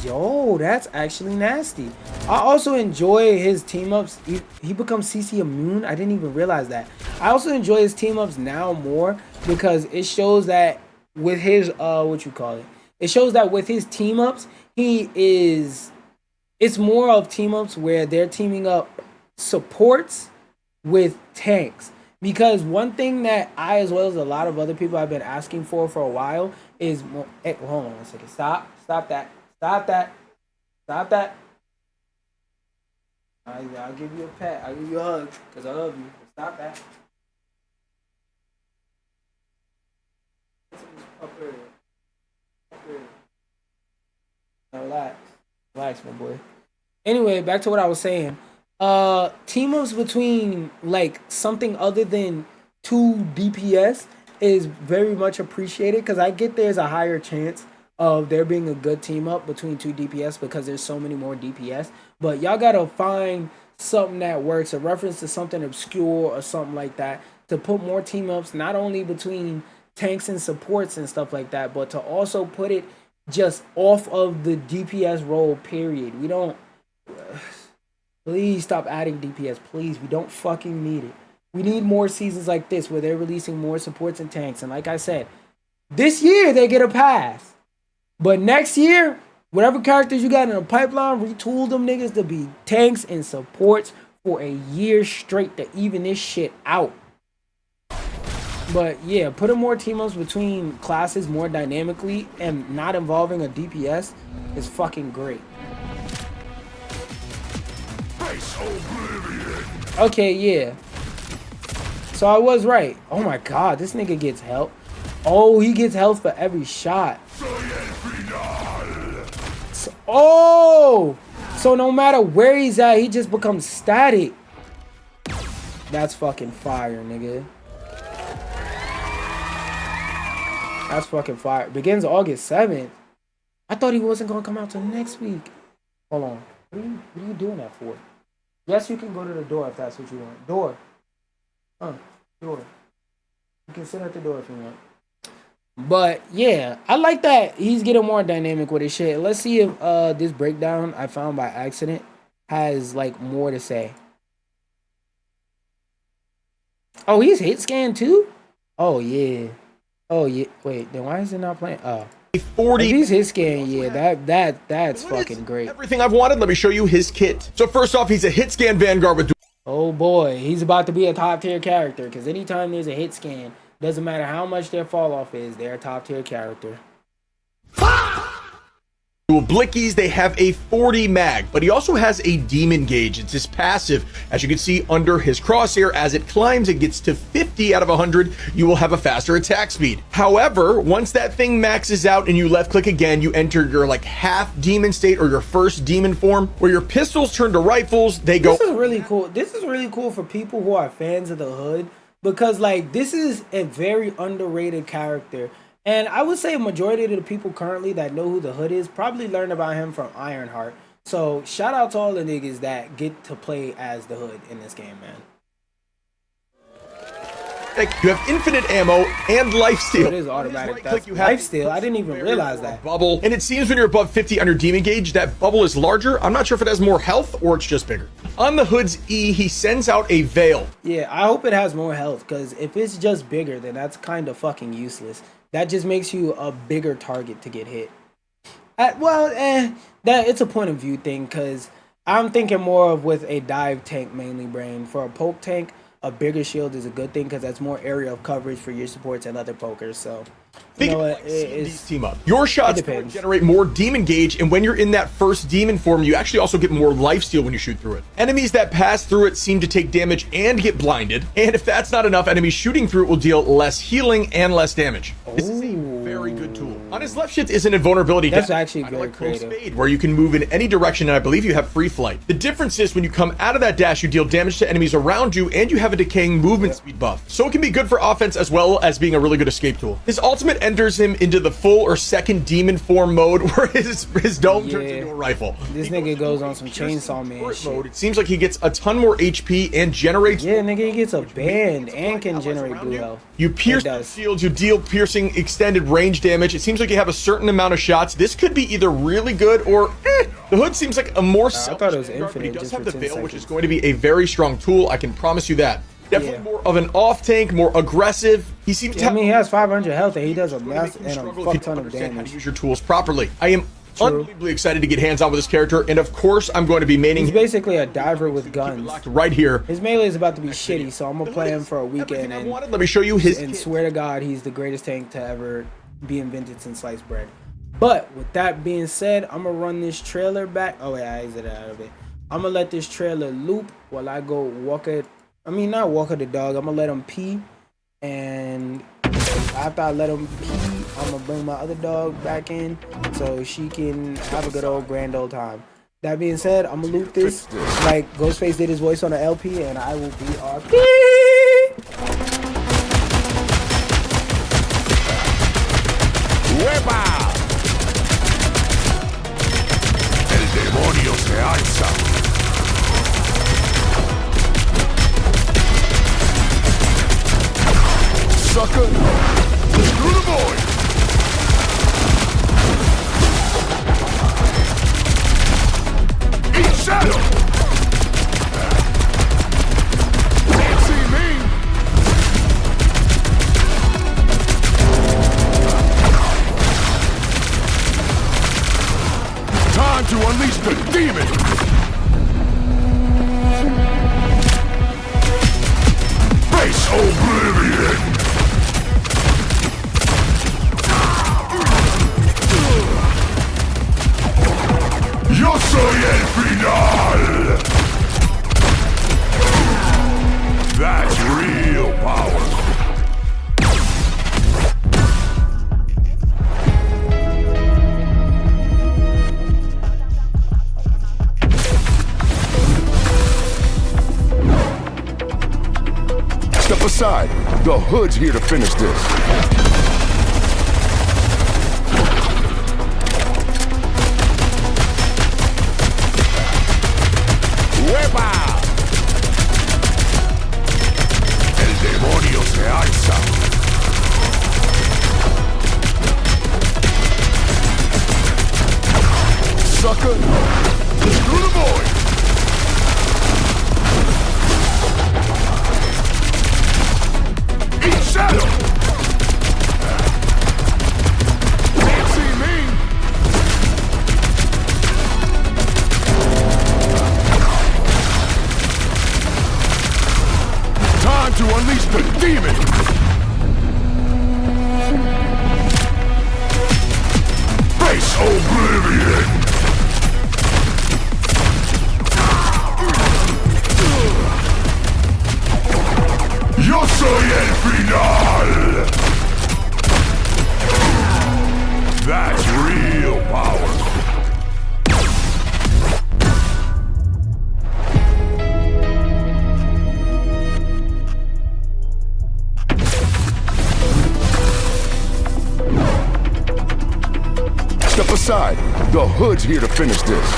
Yo, that's actually nasty. I also enjoy his team-ups. He becomes CC immune. I didn't even realize that. I also enjoy his team-ups now more because it shows that with his, it shows that with his team-ups, it's more of team-ups where they're teaming up supports with tanks. Because one thing that I, as well as a lot of other people, have been asking for a while is more. Hey, hold on a second. Stop that. I'll give you a pat. I'll give you a hug because I love you. Stop that. Now relax, my boy. Anyway, back to what I was saying. Team-ups between like something other than 2 DPS is very much appreciated because I get there's a higher chance of there being a good team-up between 2 DPS because there's so many more DPS. But y'all gotta find something that works, a reference to something obscure or something like that, to put more team-ups not only between tanks and supports and stuff like that, but to also put it just off of the DPS role, period. We don't... Please stop adding DPS, please. We don't fucking need it. We need more seasons like this where they're releasing more supports and tanks. And like I said, this year they get a pass. But next year, whatever characters you got in the pipeline, retool them niggas to be tanks and supports for a year straight to even this shit out. But yeah, putting more team-ups between classes more dynamically and not involving a DPS is fucking great. Okay, yeah. So I was right. Oh my god, this nigga gets health. Oh, he gets health for every shot. So no matter where he's at, he just becomes static. That's fucking fire, nigga. That's fucking fire. Begins August 7th. I thought he wasn't gonna come out till next week. Hold on. What are you doing that for? Yes, you can go to the door if that's what you want. Door. Door. You can sit at the door if you want. But yeah, I like that he's getting more dynamic with his shit. Let's see if this breakdown I found by accident has like more to say. Oh, he's hit scan too? Oh yeah. Oh yeah. Wait, then why is it not playing? Oh. 40. If he's hit scan, yeah, that's fucking great. Everything I've wanted. Let me show you his kit. So first off, he's a hit scan Vanguard with Oh boy, he's about to be a top tier character because anytime there's a hit scan, doesn't matter how much their fall off is, they're a top tier character. dual blickies. They have a 40 mag, but he also has a demon gauge. It's his passive. As you can see under his crosshair, as it climbs, it gets to 50 out of 100. You will have a faster attack speed. However, once that thing maxes out and you left click again, you enter your like half demon state or your first demon form, where your pistols turn to rifles. They go. This is really cool. This is really cool for people who are fans of the Hood, because like this is a very underrated character. And I would say a majority of the people currently that know who the Hood is probably learned about him from Ironheart. So shout out to all the niggas that get to play as the Hood in this game, man. You have infinite ammo and lifesteal. It is automatic. Right That's lifesteal. I didn't even realize that. Bubble. And it seems when you're above 50 on your demon gauge, that bubble is larger. I'm not sure if it has more health or it's just bigger. On the Hood's E, he sends out a veil. Yeah, I hope it has more health, because if it's just bigger, then that's kind of fucking useless. That just makes you a bigger target to get hit. That it's a point of view thing, because I'm thinking more of with a dive tank mainly brain. For a poke tank, a bigger shield is a good thing because that's more area of coverage for your supports and other pokers. So, you know what? It's team up. Your shots generate more demon gauge, and when you're in that first demon form, you actually also get more lifesteal when you shoot through it. Enemies that pass through it seem to take damage and get blinded, and if that's not enough, enemies shooting through it will deal less healing and less damage. This is a very good tool. On his left shift is an invulnerability. That's actually very creative. Spade, where you can move in any direction, and I believe you have free flight. The difference is when you come out of that dash, you deal damage to enemies around you, and you have a decaying movement speed buff. So it can be good for offense as well as being a really good escape tool. His ultimate enters him into the full or second demon form mode, where his dome turns into a rifle. This nigga goes on some chainsaw man shit. Mode. It seems like he gets a ton more HP and generates. Yeah, nigga, he gets a band and can generate blue health. You pierce the shields, you deal piercing extended range damage. It seems like you have a certain amount of shots. This could be either really good or The Hood seems like a more I thought it was infinite. He does just have for the 10 veil, seconds. which is going to be a very strong tool. I can promise you that. Definitely more of an off tank, more aggressive. He seems to I mean, he has 500 health and he does a massive and a fuck ton of how to damage. use your tools properly. I am unbelievably excited to get hands on with this character, and of course, I'm going to be maining He's him basically a diver with guns. right here. His melee is about to be shitty, so I'm gonna play him for a weekend and Let me show you his. and swear to God, he's the greatest tank to ever be invented since sliced bread. But with that being said, I'm gonna run this trailer back. Oh yeah, I exited out of it. I'm gonna let this trailer loop while I go walk it. I mean, not walk the dog. I'm gonna let him pee, and after I let him pee, I'm gonna bring my other dog back in so she can have a good old grand old time. That being said, I'm gonna loop this like Ghostface did his voice on the LP, and I will be RP. ¡Huepa! El demonio se alza. Sucker! Through the void! Eat shadow! Can't see me! Time to unleash the demon! Face oblivion! soy el final. That's real power. Step aside. The hood's here to finish this. ¡Huepa! El demonio se alza. Sucker, through the void. Eat shadow. Can't see me. Time to unleash the demon! Face oblivion! Yo soy el final! That's real power! Step aside. The hood's here to finish this.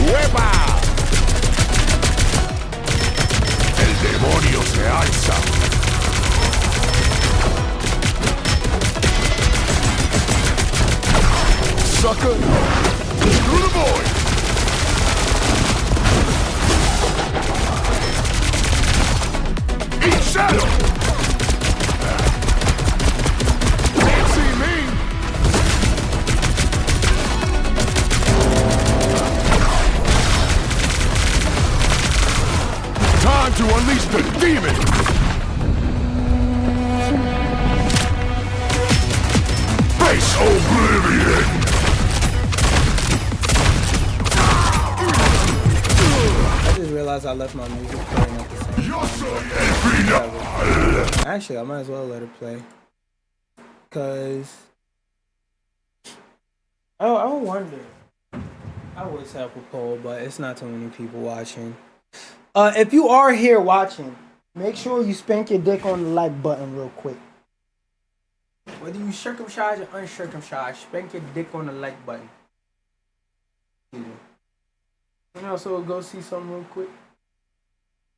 ¡Huepa! El demonio se alza. Sucker, through the void. Eat shadow! Can't see me! Time to unleash the demon! Face oblivion! I just realized I left my music playing at the same Yo time. soy el final! Actually, I might as well let it play. Cause I wonder. I would set up a poll, but it's not too many people watching. If you are here watching, make sure you spank your dick on the like button real quick. Whether you circumcised or uncircumcised, spank your dick on the like button. Excuse me. And also go see something real quick.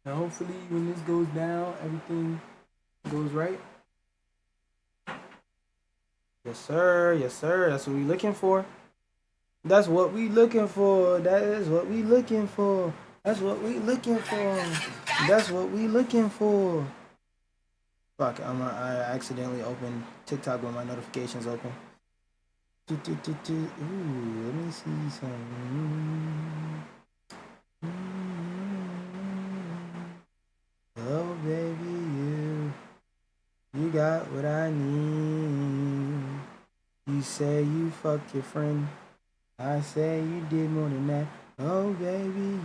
And hopefully when this goes down, everything goes right. Yes, sir. Yes, sir. That's what we looking for. That's what we looking for. That is what we looking for. That's what we looking for. That's what we looking for. Fuck, I accidentally opened TikTok with my notifications open. Ooh, let me see some. Oh, baby, you got what I need. You say you fucked your friend. I say you did more than that. Oh, baby,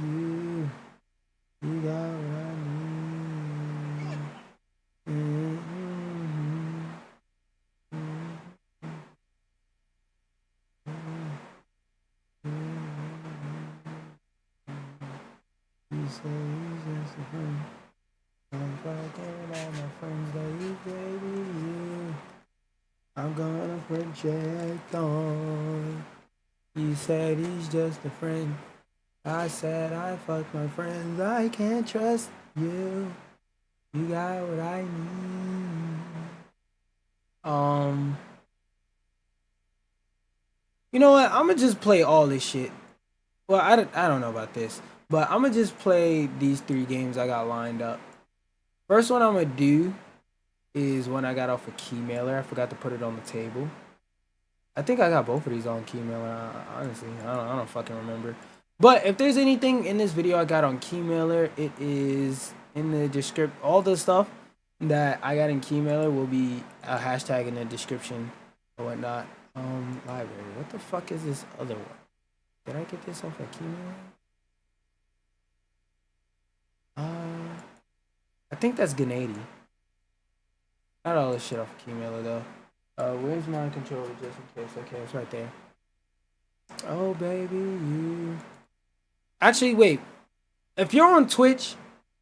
you got what I need. You say you just a friend. I'm fucking with all my friends that you, baby, you. I'm gonna project on. You said he's just a friend. I said I fuck my friends. I can't trust you. You got what I need. You know what? I'ma just play all this shit. Well, I don't know about this, but I'ma just play these 3 games I got lined up. First one I'm gonna do is one I got off of Keymailer. I forgot to put it on the table. I think I got both of these on Keymailer. Honestly, I don't fucking remember. But if there's anything in this video I got on Keymailer, it is in the description. All the stuff that I got in Keymailer will be a hashtag in the description or whatnot. Library. What the fuck is this other one? Did I get this off of Keymailer? I think that's Gennady. Not all this shit off of Keymailer though. Where's my controller just in case? Okay, it's right there. Oh baby, you. Actually, wait. If you're on Twitch,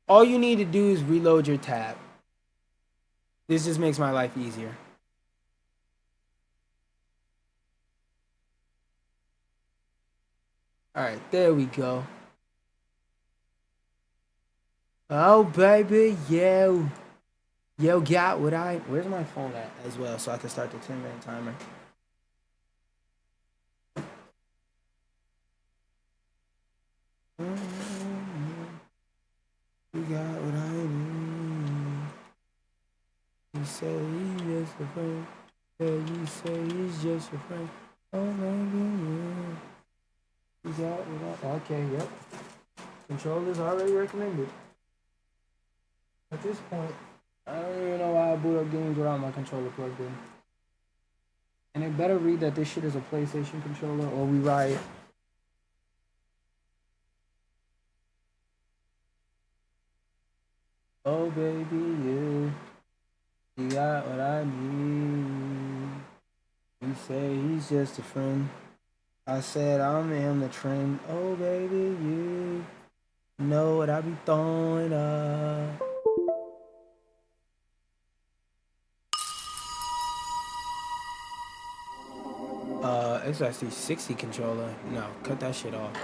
all you need to do is reload your tab. This just makes my life easier. Alright, there we go. Oh baby, yo. Yo, got what I... Where's my phone at as well so I can start the 10-minute timer? You got what I need. You say he's just a friend. Yeah, you say he's just a friend. Oh, baby, yeah. You got what I... Okay, yep. Controller's already recommended. At this point, I don't even know why I boot up games without my controller plugged in. And it better read that this shit is a PlayStation controller or we riot. Oh baby, you got what I need. You say he's just a friend. I said I'm in the trend. Oh baby, you know what I be throwing up. It's actually 60 controller. No, cut that shit off.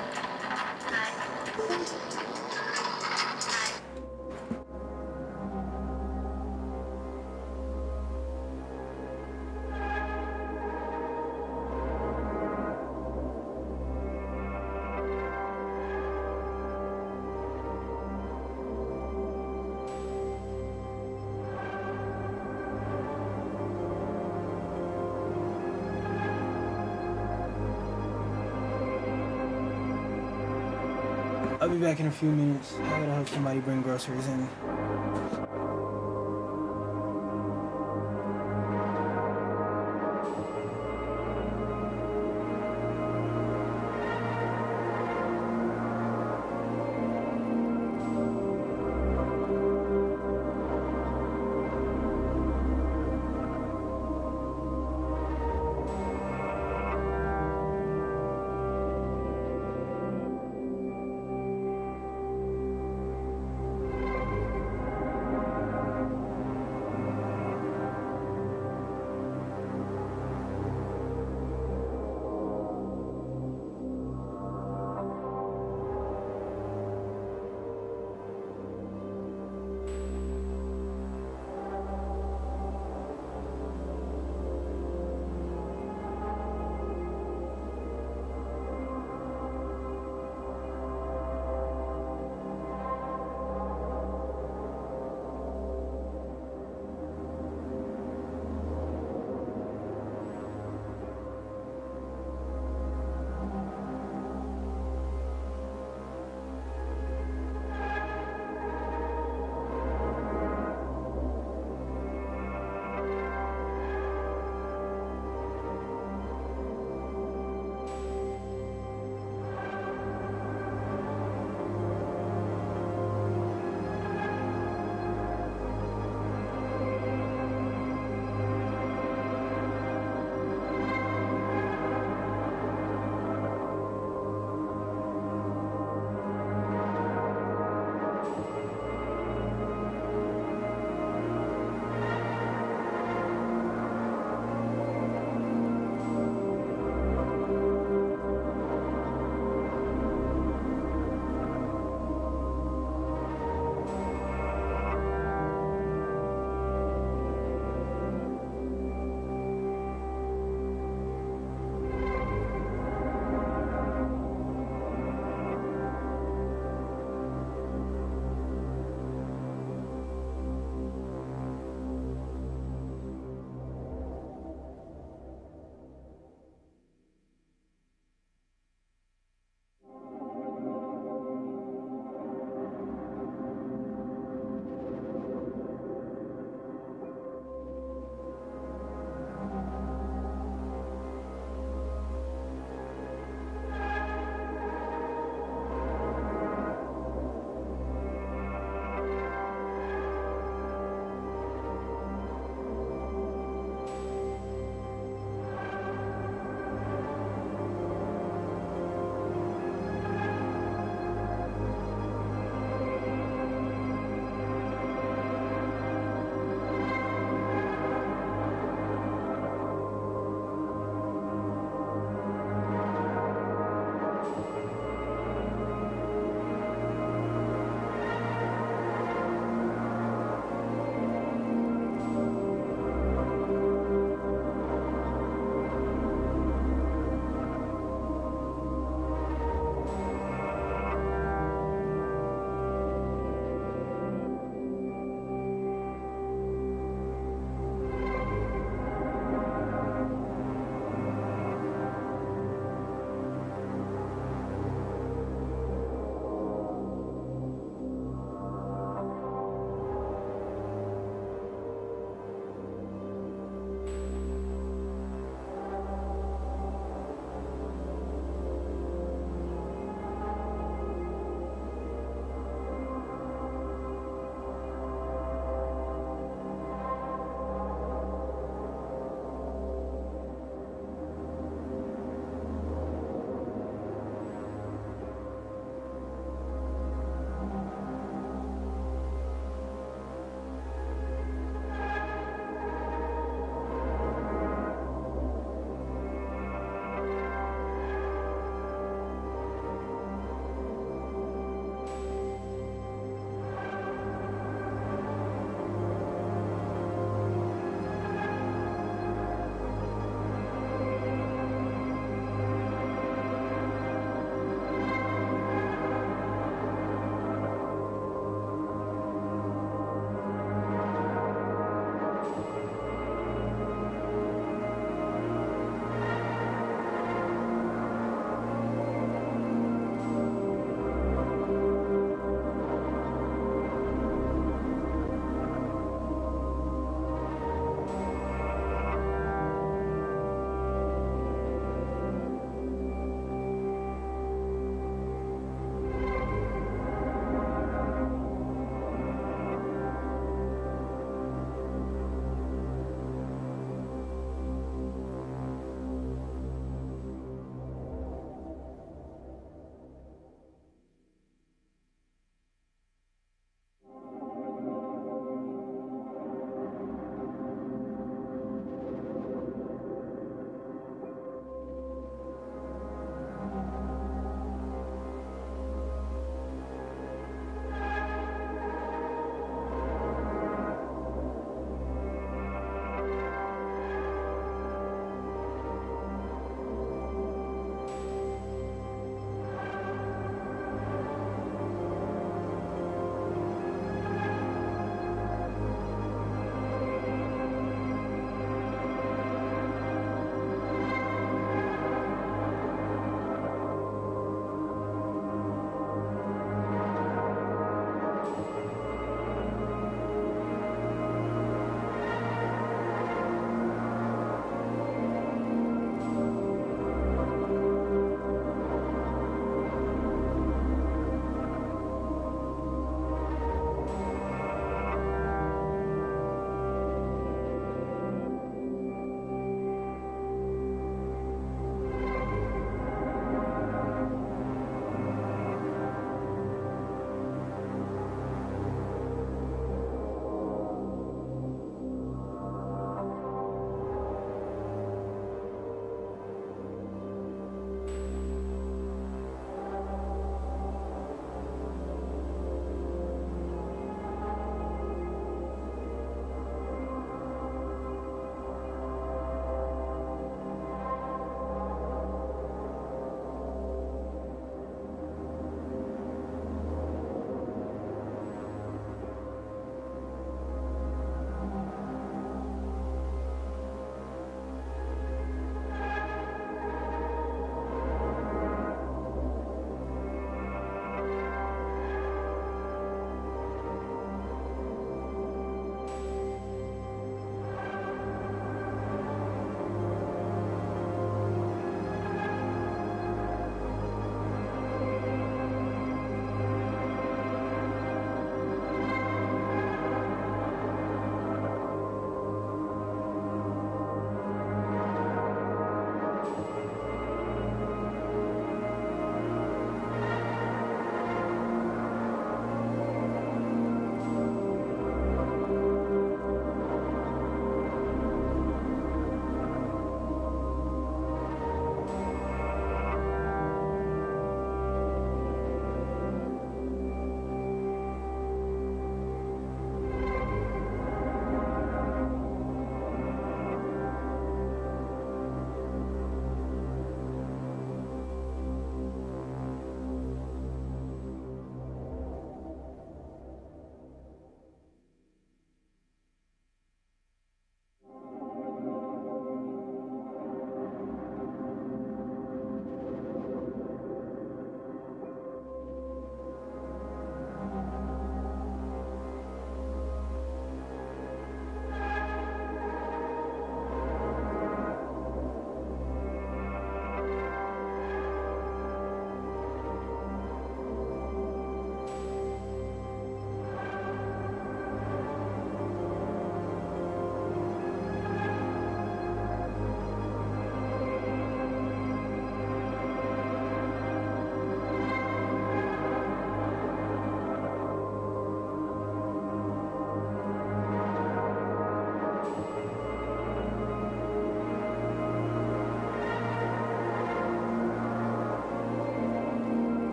I'll be back in a few minutes. I gotta help somebody bring groceries in.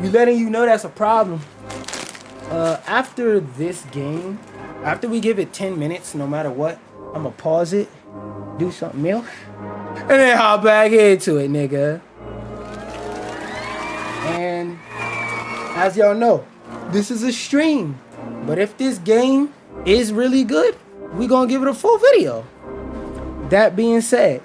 We letting you know that's a problem. After this game, after we give it 10 minutes, no matter what, I'm gonna pause it, do something else, and then hop back into it, nigga. And as y'all know, this is a stream. But if this game is really good, we gonna give it a full video. That being said,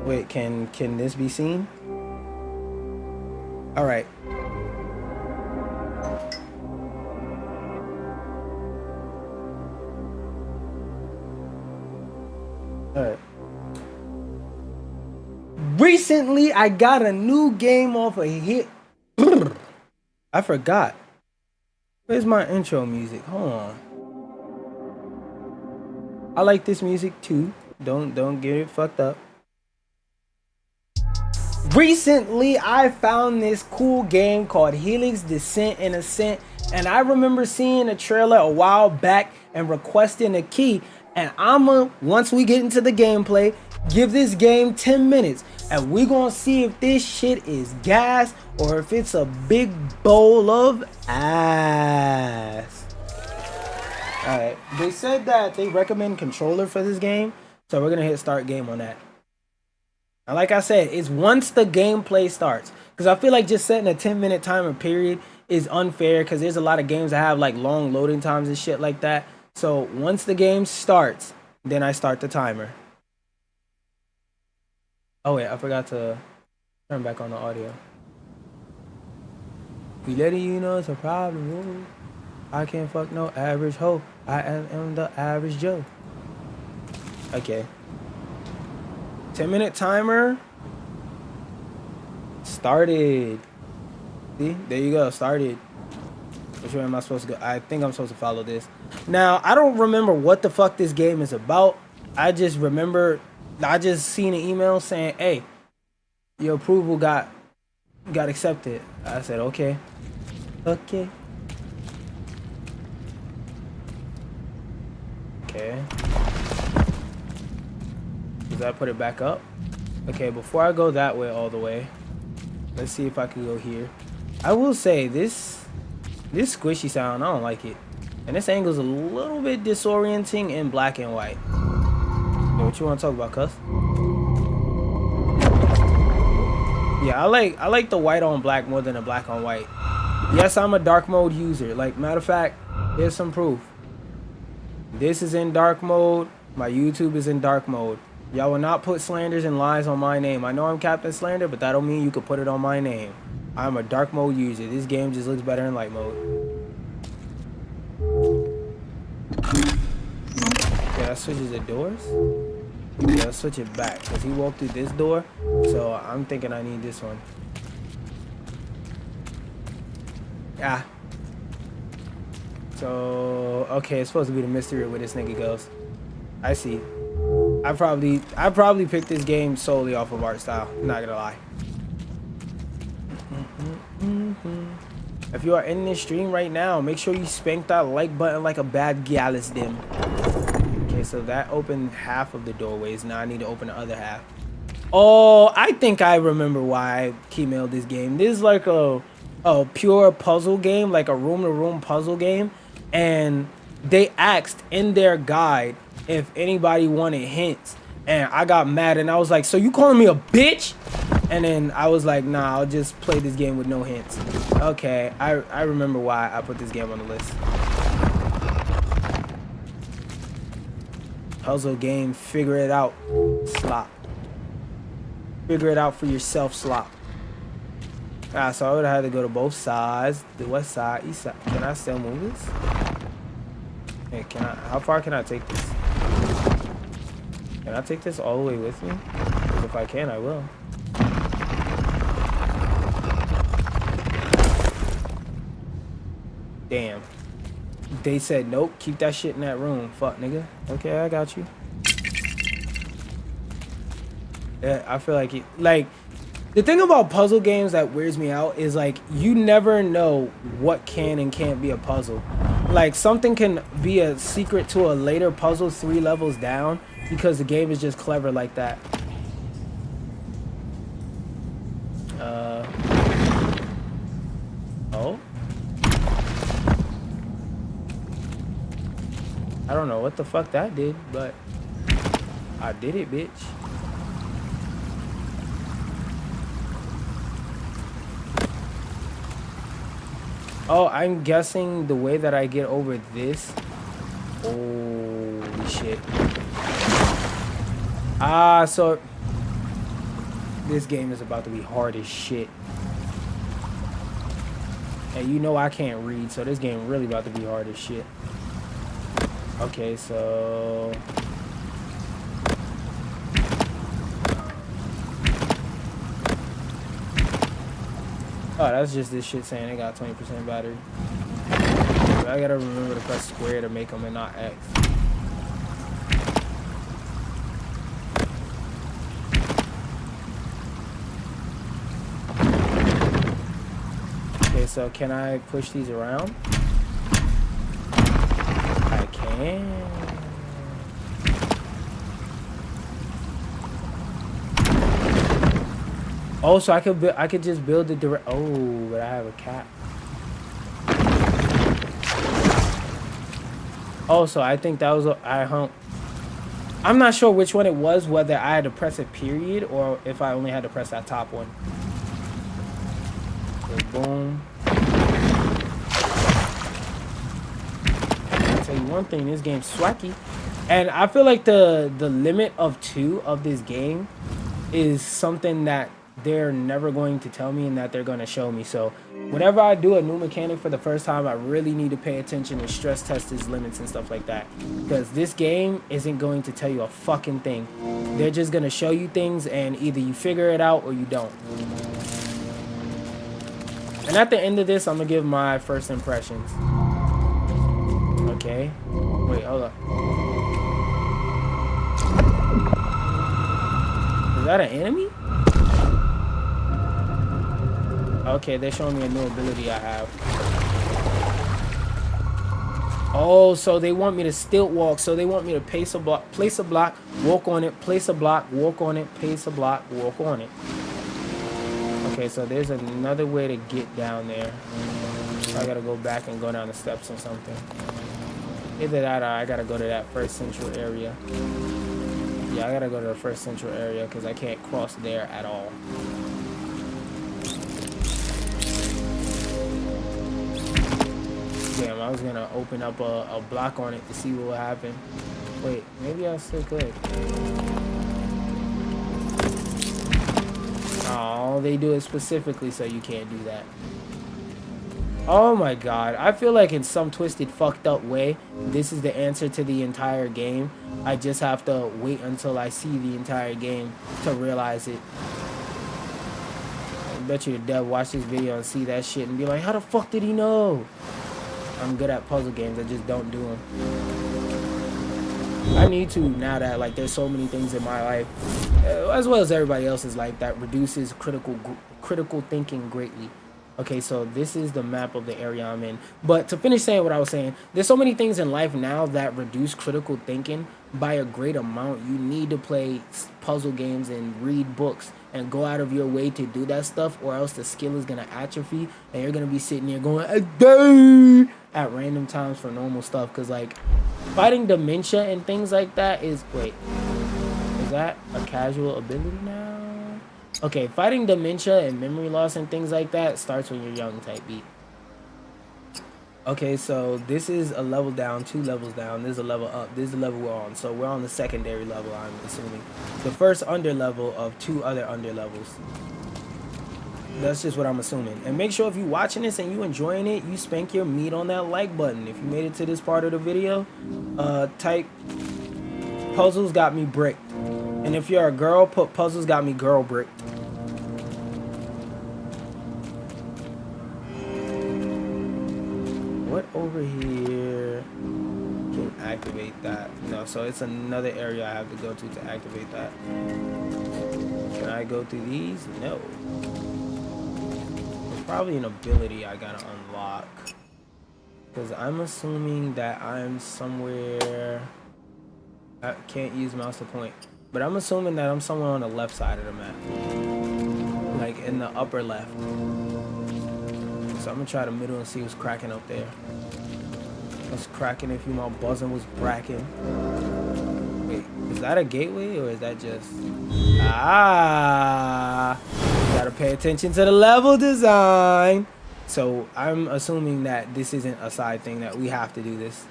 wait, can this be seen? All right. All right. Recently, I got a new game off of hit. I forgot. Where's my intro music? Hold on. I like this music too. Don't get it fucked up. Recently, I found this cool game called Helix Descent and Ascent, and I remember seeing a trailer a while back and requesting a key. And I'ma, once we get into the gameplay, give this game 10 minutes, and we gonna see if this shit is gas or if it's a big bowl of ass. All right, they said that they recommend controller for this game, so we're gonna hit start game on that. And like I said, it's once the gameplay starts, because I feel like just setting a 10-minute timer period is unfair, because there's a lot of games that have like long loading times and shit like that. So once the game starts, then I start the timer. Oh wait, I forgot to turn back on the audio. We letting you know it's a problem. Woo. I can't fuck no average hoe. I am the average Joe. Okay. 10-minute timer. Started. See? There you go. Started. Which way am I supposed to go? I think I'm supposed to follow this. Now, I don't remember what the fuck this game is about. I just remember I just seen an email saying, hey, your approval got accepted. I said, okay. Okay. Okay. Does that put it back up? Okay, before I go that way all the way, let's see if I can go here. I will say this squishy sound, I don't like it. And this angle's a little bit disorienting in black and white. Yo, what you want to talk about, cuz? Yeah, I like the white on black more than the black on white. Yes, I'm a dark mode user. Like, matter of fact, here's some proof. This is in dark mode. My YouTube is in dark mode. Y'all will not put slanders and lies on my name. I know I'm QaptainSlander, but that don't mean you could put it on my name. I'm a dark mode user. This game just looks better in light mode. Yeah, that switches the doors. Yeah, let's switch it back because he walked through this door, so I'm thinking I need this one. Yeah. So okay, it's supposed to be the mystery of where this nigga goes. I see. I probably picked this game solely off of art style. Not gonna lie. If you are in this stream right now, make sure you spank that like button like a bad gallus dim. Okay, so that opened half of the doorways. Now I need to open the other half. Oh, I think I remember why I keymailed this game. This is like a pure puzzle game, like a room-to-room puzzle game. And they asked in their guide if anybody wanted hints. And I got mad and I was like, so you calling me a bitch? And then I was like, nah, I'll just play this game with no hints. Okay, I remember why I put this game on the list. Puzzle game, figure it out, slop. Figure it out for yourself, slop. Ah, so I would have had to go to both sides, the west side, east side. Can I still move this? Hey, how far can I take this? Can I take this all the way with me? Because if I can, I will. Damn. They said, nope, keep that shit in that room. Fuck, nigga. Okay, I got you. Yeah, I feel like it. Like, the thing about puzzle games that weirds me out is, like, you never know what can and can't be a puzzle. Like, something can be a secret to a later puzzle 3 levels down because the game is just clever like that. Oh. I don't know what the fuck that did, but I did it, bitch. Oh, I'm guessing the way that I get over this. Holy shit. Ah, so this game is about to be hard as shit. And you know I can't read, so this game really about to be hard as shit. Okay, so oh, that's just this shit saying it got 20% battery. But I gotta remember to press square to make them and not X. Okay, so can I push these around? I can. Oh, so I could just build the direct. Oh, but I have a cap. Oh, so I think that was I'm not sure which one it was, whether I had to press a period or if I only had to press that top one. So boom. I'll tell you one thing, this game's swacky. And I feel like the limit of 2 of this game is something that they're never going to tell me and that they're going to show me. So whenever I do a new mechanic for the first time, I really need to pay attention and stress test its limits and stuff like that, because this game isn't going to tell you a fucking thing. They're just going to show you things and either you figure it out or you don't. And at the end of this, I'm gonna give my first impressions. Okay, wait, hold up. Is that an enemy? Okay, they're showing me a new ability I have. Oh, so they want me to stilt walk. So they want me to place a block, walk on it, place a block, walk on it, place a block, walk on it. Okay, so there's another way to get down there. So I gotta go back and go down the steps or something. Either that or I gotta go to that first central area. Yeah, I gotta go to the first central area because I can't cross there at all. Damn, I was gonna open up a block on it to see what would happen. Wait, maybe I still could. Oh, they do it specifically so you can't do that. Oh my god, I feel like in some twisted, fucked up way, this is the answer to the entire game. I just have to wait until I see the entire game to realize it. I bet you the dev watch this video and see that shit and be like, how the fuck did he know? I'm good at puzzle games, I just don't do them. I need to now that like there's so many things in my life, as well as everybody else's life, that reduces critical thinking greatly. Okay, so this is the map of the area I'm in. But to finish saying what I was saying, there's so many things in life now that reduce critical thinking by a great amount. You need to play puzzle games and read books and go out of your way to do that stuff, or else the skill is going to atrophy and you're going to be sitting there going at random times for normal stuff. Because like fighting dementia and things like that is, wait, is that a casual ability now? Okay, fighting dementia and memory loss and things like that starts when you're young type beat. Okay, so this is a level down, 2 levels down. This is a level up. This is the level we're on. So we're on the secondary level, I'm assuming. The first under level of 2 other under levels. That's just what I'm assuming. And make sure if you're watching this and you enjoying it, you spank your meat on that like button. If you made it to this part of the video, type puzzles got me bricked. And if you're a girl, put puzzles got me girl bricked. What over here can activate that? No, so it's another area I have to go to activate that. Can I go through these? No. There's probably an ability I gotta unlock. Because I'm assuming that I'm somewhere... I can't use mouse to point. But I'm assuming that I'm somewhere on the left side of the map. like in the upper left. So I'm gonna try the middle and see what's cracking up there. What's cracking if you my buzzing was bracking. Wait, is that a gateway or is that just... Ah! Gotta pay attention to the level design. So I'm assuming that this isn't a side thing, that we have to do this.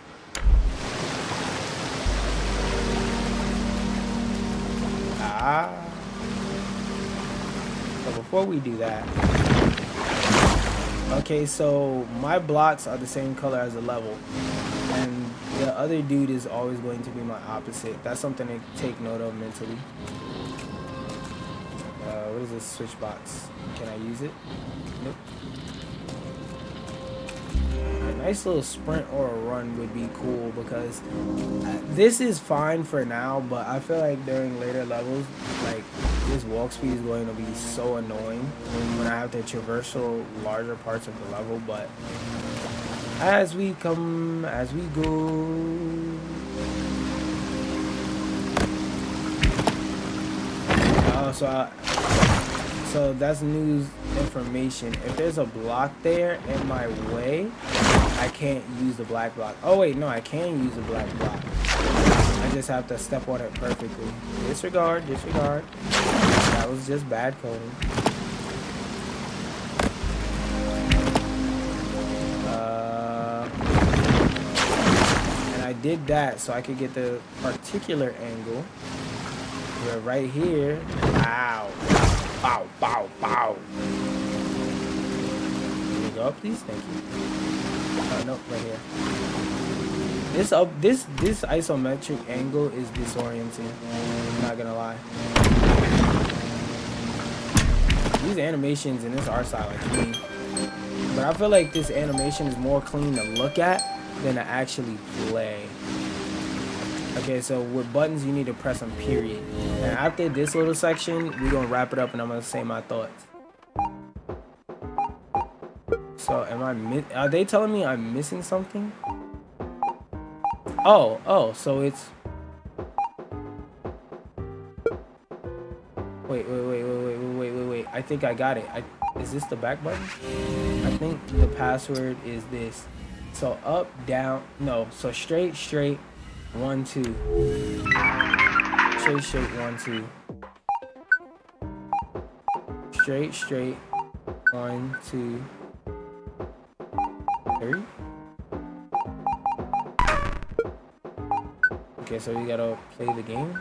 Ah. So before we do that, okay, so my blocks are the same color as the level, and the other dude is always going to be my opposite. That's something to take note of mentally. What is this switch box? Can I use it? Nope. A nice little sprint or a run would be cool, because this is fine for now, but I feel like during later levels, like, this walk speed is going to be so annoying when I have to traverse larger parts of the level. But as we come, as we go. So that's news information. If there's a block there in my way, I can't use the black block. Oh wait, no, I can use the black block. I just have to step on it perfectly. Disregard, disregard. That was just bad coding. And I did that so I could get the particular angle. Where right here, ow, bow, bow, bow. Can you go up, please? Thank you. Nope, right here. This isometric angle is disorienting. I'm not gonna lie. These animations in this art style are clean, but I feel like this animation is more clean to look at than to actually play. Okay, so with buttons, you need to press them, period. And after this little section, we're gonna wrap it up and I'm gonna say my thoughts. So are they telling me I'm missing something? Oh, so it's... Wait. I think I got it. Is this the back button? I think the password is this. So up, down, no, so straight, 1, 2. Straight, 1, 2. Straight, 1, 2, 3. Okay, so we gotta play the game.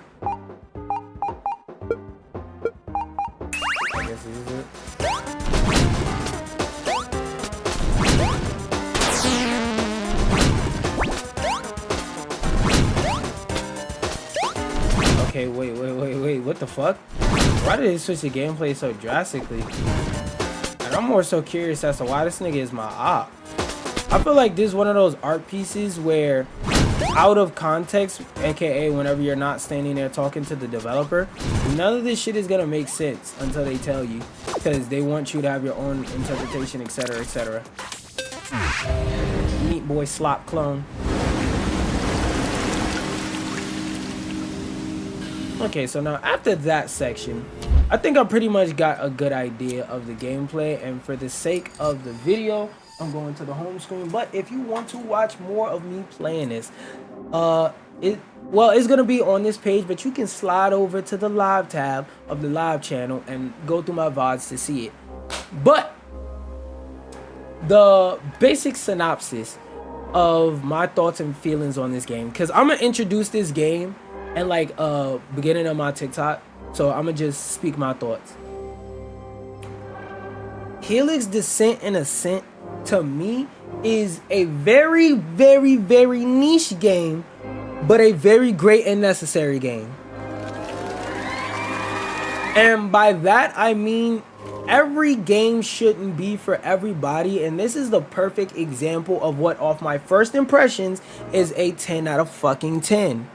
I guess this is it. Okay, wait, what the fuck? Why did they switch the gameplay so drastically? And I'm more so curious as to why this nigga is my op. I feel like this is one of those art pieces where, out of context, aka whenever you're not standing there talking to the developer, none of this shit is gonna make sense until they tell you, because they want you to have your own interpretation, etc., etc. Meat boy slop clone. Okay, so now after that section, I think I pretty much got a good idea of the gameplay, and for the sake of the video, I'm going to the home screen. But if you want to watch more of me playing this, it's gonna be on this page, but you can slide over to the live tab of the live channel and go through my VODs to see it. But the basic synopsis of my thoughts and feelings on this game, because I'm gonna introduce this game and like beginning of my TikTok, so I'm gonna just speak my thoughts. Helix Descent and Ascent to me is a very, very, very niche game, but a very great and necessary game. And by that I mean every game shouldn't be for everybody, and this is the perfect example of what, off my first impressions, is a 10 out of fucking 10.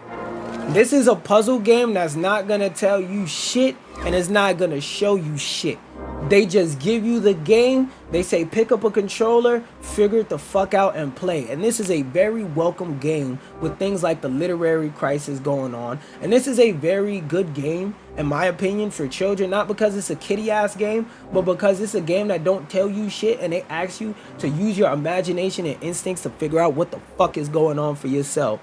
This is a puzzle game that's not gonna tell you shit and it's not gonna show you shit. They just give you the game. They say pick up a controller, figure it the fuck out and play. And this is a very welcome game with things like the literary crisis going on. And this is a very good game, in my opinion, for children. Not because it's a kiddie ass game, but because it's a game that don't tell you shit and they ask you to use your imagination and instincts to figure out what the fuck is going on for yourself.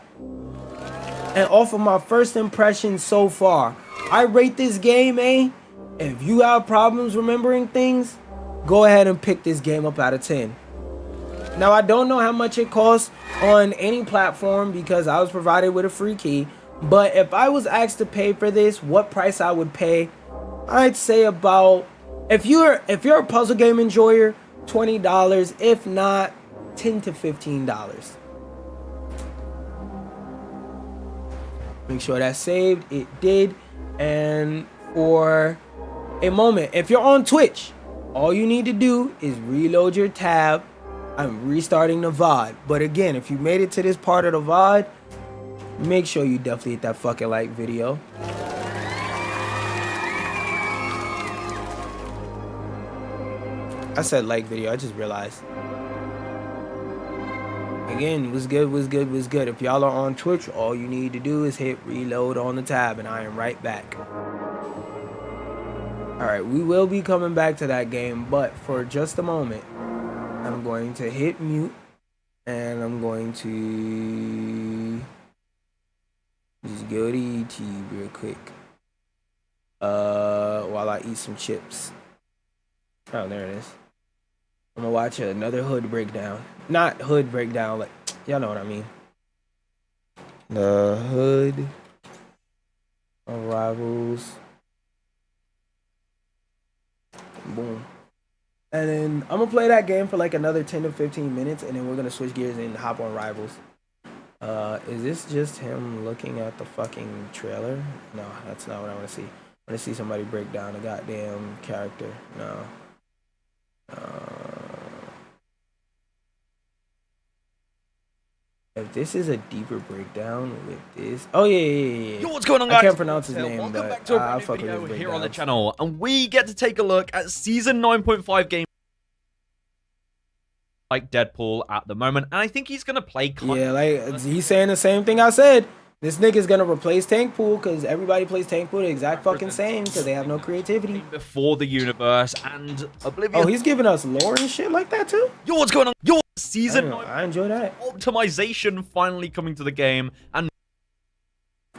And off of my first impression so far, I rate this game A. If you have problems remembering things, go ahead and pick this game up out of 10. Now, I don't know how much it costs on any platform because I was provided with a free key. But if I was asked to pay for this, what price I would pay, I'd say about, if you're a puzzle game enjoyer, $20. If not, $10 to $15. Make sure that's saved. It did. And for a moment, if you're on Twitch, all you need to do is reload your tab. I'm restarting the VOD. But again, if you made it to this part of the VOD, make sure you definitely hit that fucking like video. I said like video, I just realized. Again, was good. If y'all are on Twitch, all you need to do is hit reload on the tab and I am right back. Alright, we will be coming back to that game, but for just a moment, I'm going to hit mute and I'm going to just go to YouTube real quick. While I eat some chips. Oh, there it is. I'm gonna watch another hood breakdown. Not hood breakdown, like, y'all know what I mean. The hood arrivals. Boom. And then I'm gonna play that game for like another 10 to 15 minutes and then we're gonna switch gears and hop on Rivals. Is this just him looking at the fucking trailer? No, that's not what I wanna see. I wanna see somebody break down a goddamn character. No. If this is a deeper breakdown with this, oh yeah. Yo, what's going on, guys? I can't pronounce his name, welcome but back to a I'll brand new fuck with video his here on the breakdowns. channel, and we get to take a look at season 9.5 game like Deadpool at the moment, and I think he's gonna play. Yeah, like he's saying the same thing I said. This nigga's gonna replace Tankpool because everybody plays Tankpool the exact fucking same because they have no creativity. Before the universe and Oblivion. Oh, he's giving us lore and shit like that too? Yo, what's going on? Yo, season 9 I enjoy that. optimization finally coming to the game, and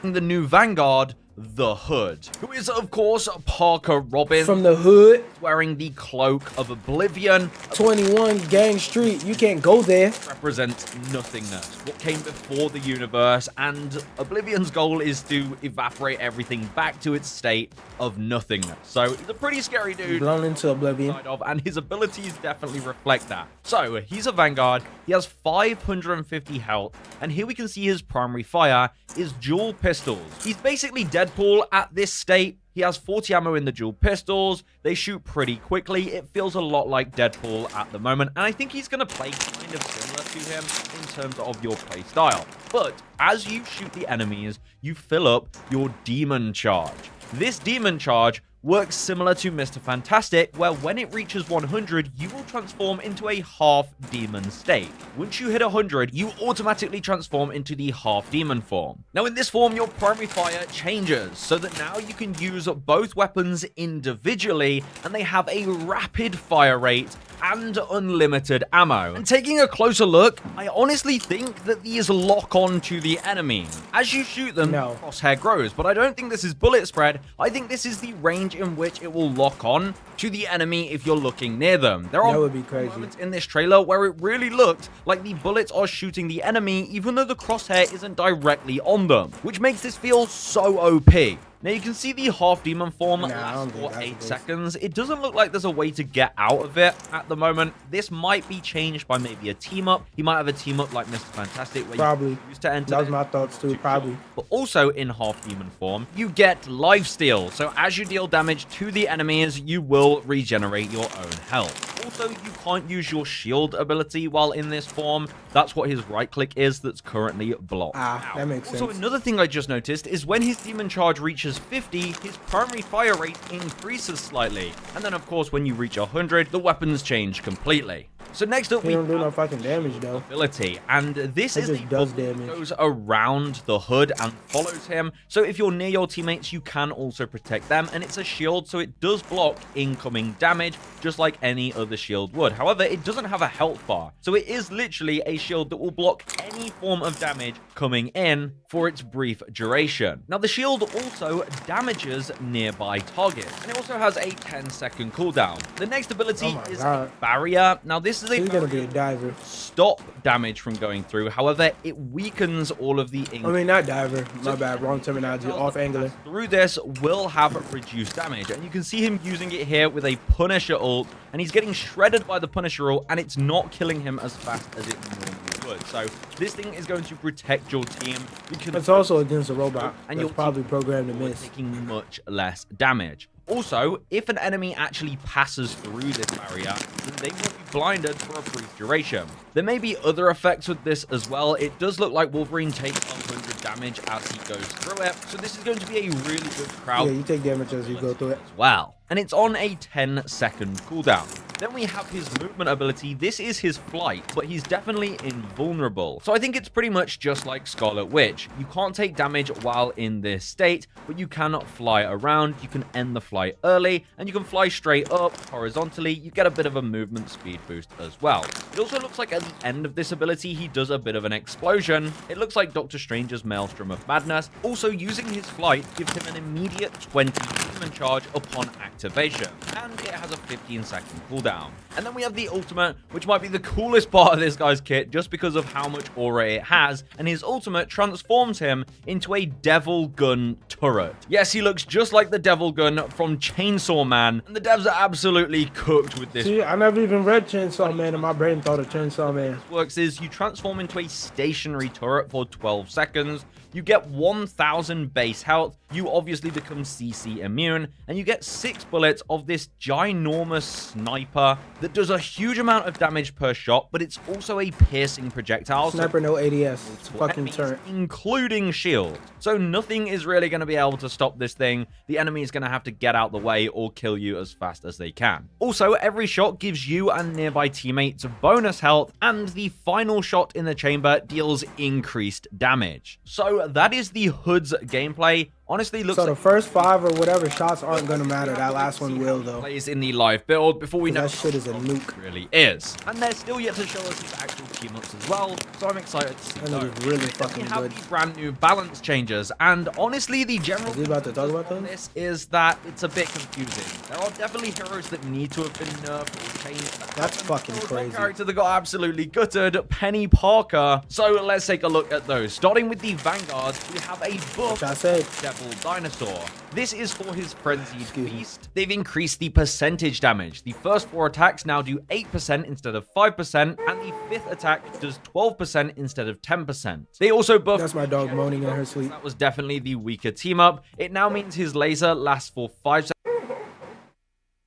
the new Vanguard, the Hood, who is of course Parker Robbins From the hood, wearing the cloak of Oblivion. 21 Gang Street, you can't go there. Represents nothingness, what came before the universe, and Oblivion's goal is to evaporate everything back to its state of nothingness. So he's a pretty scary dude, Blown into oblivion. and his abilities definitely reflect that. So he's a Vanguard, he has 550 health, and here we can see his primary fire is dual pistols. He's basically Deadpool at this state. He has 40 ammo in the dual pistols. They shoot pretty quickly. It feels a lot like Deadpool at the moment, and I think he's going to play kind of similar to him in terms of your play style. But as you shoot the enemies, you fill up your demon charge. This demon charge works similar to Mr. Fantastic, where when it reaches 100, you will transform into a half-demon state. Once you hit 100, you automatically transform into the half-demon form. Now, in this form, your primary fire changes, so that now you can use both weapons individually, and they have a rapid fire rate and unlimited ammo. And taking a closer look, I honestly think that these lock on to the enemy. As you shoot them, No. the crosshair grows, but I don't think this is bullet spread. I think this is the range in which it will lock on to the enemy if you're looking near them. There That are would be crazy. moments in this trailer where it really looked like the bullets are shooting the enemy even though the crosshair isn't directly on them, which makes this feel so OP. Now you can see the half-demon form I don't lasts think for that's 8 the case. seconds. It doesn't look like there's a way to get out of it at the moment. This might be changed by maybe a team-up. He might have a team-up like Mr. Fantastic where Probably. you used to enter. That was my thoughts too, probably. But also in half-demon form, you get lifesteal. So as you deal damage to the enemies, you will regenerate your own health. Also, you can't use your shield ability while in this form. That's what his right click is that's currently blocked. That makes sense. Also, another thing I just noticed is when his demon charge reaches 50, his primary fire rate increases slightly. And then, of course, when you reach 100, the weapons change completely. So next up, He we don't do have no fucking damage though. ability, and this is just the does bubble that damage. goes around the hood and follows him. So if you're near your teammates, you can also protect them, and it's a shield, so it does block incoming damage, just like any other shield would. However, it doesn't have a health bar, so it is literally a shield that will block any form of damage coming in for its brief duration. Now, the shield also damages nearby targets, and it also has a 10-second cooldown. The next ability is a barrier. Now, this is a He's gonna be a diver. stop damage from going through. However, it weakens all of the I mean, not diver. My bad. Wrong terminology. Off angler. through this will have reduced damage, and you can see him using it here with a Punisher ult, and he's getting shredded by the Punisher ult, and it's not killing him as fast as it normally would. So this thing is going to protect your team. It's also against a robot, and that's you're probably programmed to miss. taking much less damage. Also, if an enemy actually passes through this barrier, then they will be blinded for a brief duration. There may be other effects with this as well. It does look like Wolverine takes 100 damage as he goes through it, so this is going to be a really good crowd Yeah, you take damage as you go through it. as well. And it's on a 10-second cooldown. Then we have his movement ability. This is his flight, but he's definitely invulnerable. So I think it's pretty much just like Scarlet Witch. You can't take damage while in this state, but you cannot fly around. You can end the flight early, and you can fly straight up horizontally. You get a bit of a movement speed boost as well. It also looks like at the end of this ability, he does a bit of an explosion. It looks like Doctor Strange's Maelstrom of Madness. Also, using his flight gives him an immediate 20 demon charge upon activation, and it has a 15-second cooldown. And then we have the ultimate, which might be the coolest part of this guy's kit just because of how much aura it has, and his ultimate transforms him into a devil gun turret. Yes, he looks just like the devil gun from Chainsaw Man, and the devs are absolutely cooked with this. See, I never even read Chainsaw Man, and my brain thought of Chainsaw Man. Works is you transform into a stationary turret for 12 seconds. You get 1,000 base health, you obviously become CC immune, and you get 6 bullets of this ginormous sniper that does a huge amount of damage per shot, but it's also a piercing projectile. Sniper, no ADS. It's a fucking enemies, turret. including shield. So nothing is really going to be able to stop this thing. The enemy is going to have to get out the way or kill you as fast as they can. Also, every shot gives you and nearby teammates bonus health, and the final shot in the chamber deals increased damage. So that is the Hood's gameplay. Honestly, looks So like the first 5 or whatever shots aren't gonna matter. That last one will though. plays in the live build before we know That shit is a how nuke. it really is. And they're still yet to show us his actual team ups as well, so I'm excited to see That those. nigga's really Then fucking we have good. the brand new balance changes, and honestly, the general Is he about to talk about on those? this is that it's a bit confusing. There are definitely heroes that need to have been nerfed or changed. That's fucking There was crazy. one character that got absolutely gutted, Penny Parker. So let's take a look at those. Starting with the Vanguard, we have a buff Which I said. Devil Dinosaur. This is for his Frenzied Excuse me. Beast. They've increased the percentage damage. The first 4 attacks now do 8% instead of 5%, and the 5th attack does 12% instead of 10%. They also buffed... That's my dog moaning in her sleep. That was definitely the weaker team up. It now means his laser lasts for 5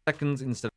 seconds instead of...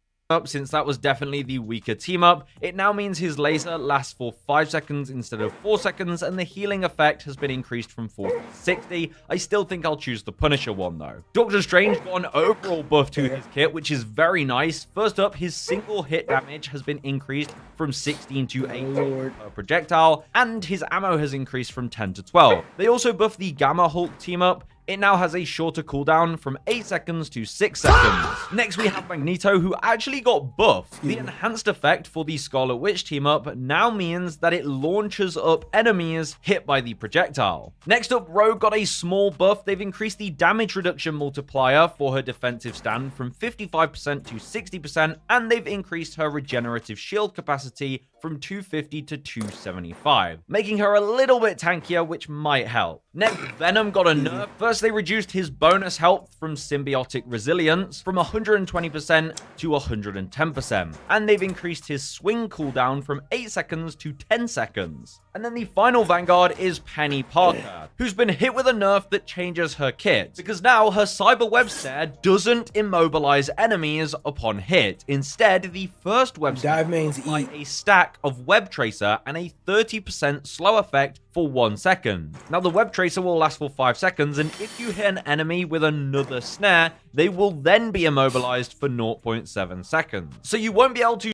Since that was definitely the weaker team up, it now means his laser lasts for 5 seconds instead of 4 seconds, and the healing effect has been increased from 40 to 60. I still think I'll choose the Punisher one though. Doctor Strange got an overall buff to his kit, which is very nice. First up, his single hit damage has been increased from 16 to 8 per projectile, and his ammo has increased from 10 to 12. They also buffed the Gamma Hulk team up. It now has a shorter cooldown from 8 seconds to 6 seconds. Next, we have Magneto, who actually got buffed. The enhanced effect for the Scarlet Witch team up now means that it launches up enemies hit by the projectile. Next up, Rogue got a small buff. They've increased the damage reduction multiplier for her defensive stand from 55% to 60%, and they've increased her regenerative shield capacity from 250 to 275, making her a little bit tankier, which might help. Next, Venom got a nerf. First, they reduced his bonus health from symbiotic resilience from 120% to 110%, and they've increased his swing cooldown from 8 seconds to 10 seconds. And then the final Vanguard is Penny Parker, who's been hit with a nerf that changes her kit, because now her Cyber Web Snare doesn't immobilize enemies upon hit. Instead, the first web snare Dive applies a stack of Web Tracer and a 30% slow effect for 1 second. Now, the Web Tracer will last for 5 seconds, and if you hit an enemy with another snare, they will then be immobilized for 0.7 seconds. So you won't be able to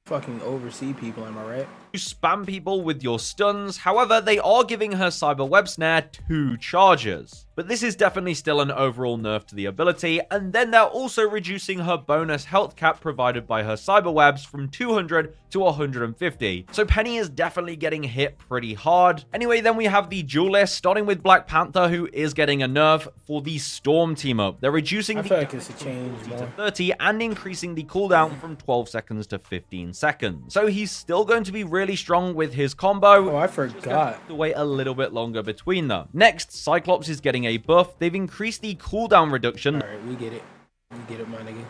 fucking oversee people, am I right? spam people with your stuns. However, they are giving her Cyber Web Snare 2 charges. But this is definitely still an overall nerf to the ability, and then they're also reducing her bonus health cap provided by her Cyber Webs from 200 to 150. So Penny is definitely getting hit pretty hard. Anyway, then we have the duelist, starting with Black Panther, who is getting a nerf for the Storm team up. They're reducing I the feel like it's a change to more. 30 and increasing the cooldown from 12 seconds to 15 seconds. So he's still going to be really strong with his combo. Oh, I Just gonna forgot. have to wait a little bit longer between them. Next, Cyclops is getting a buff. They've increased the cooldown reduction. Alright, we get it. We get it, my nigga.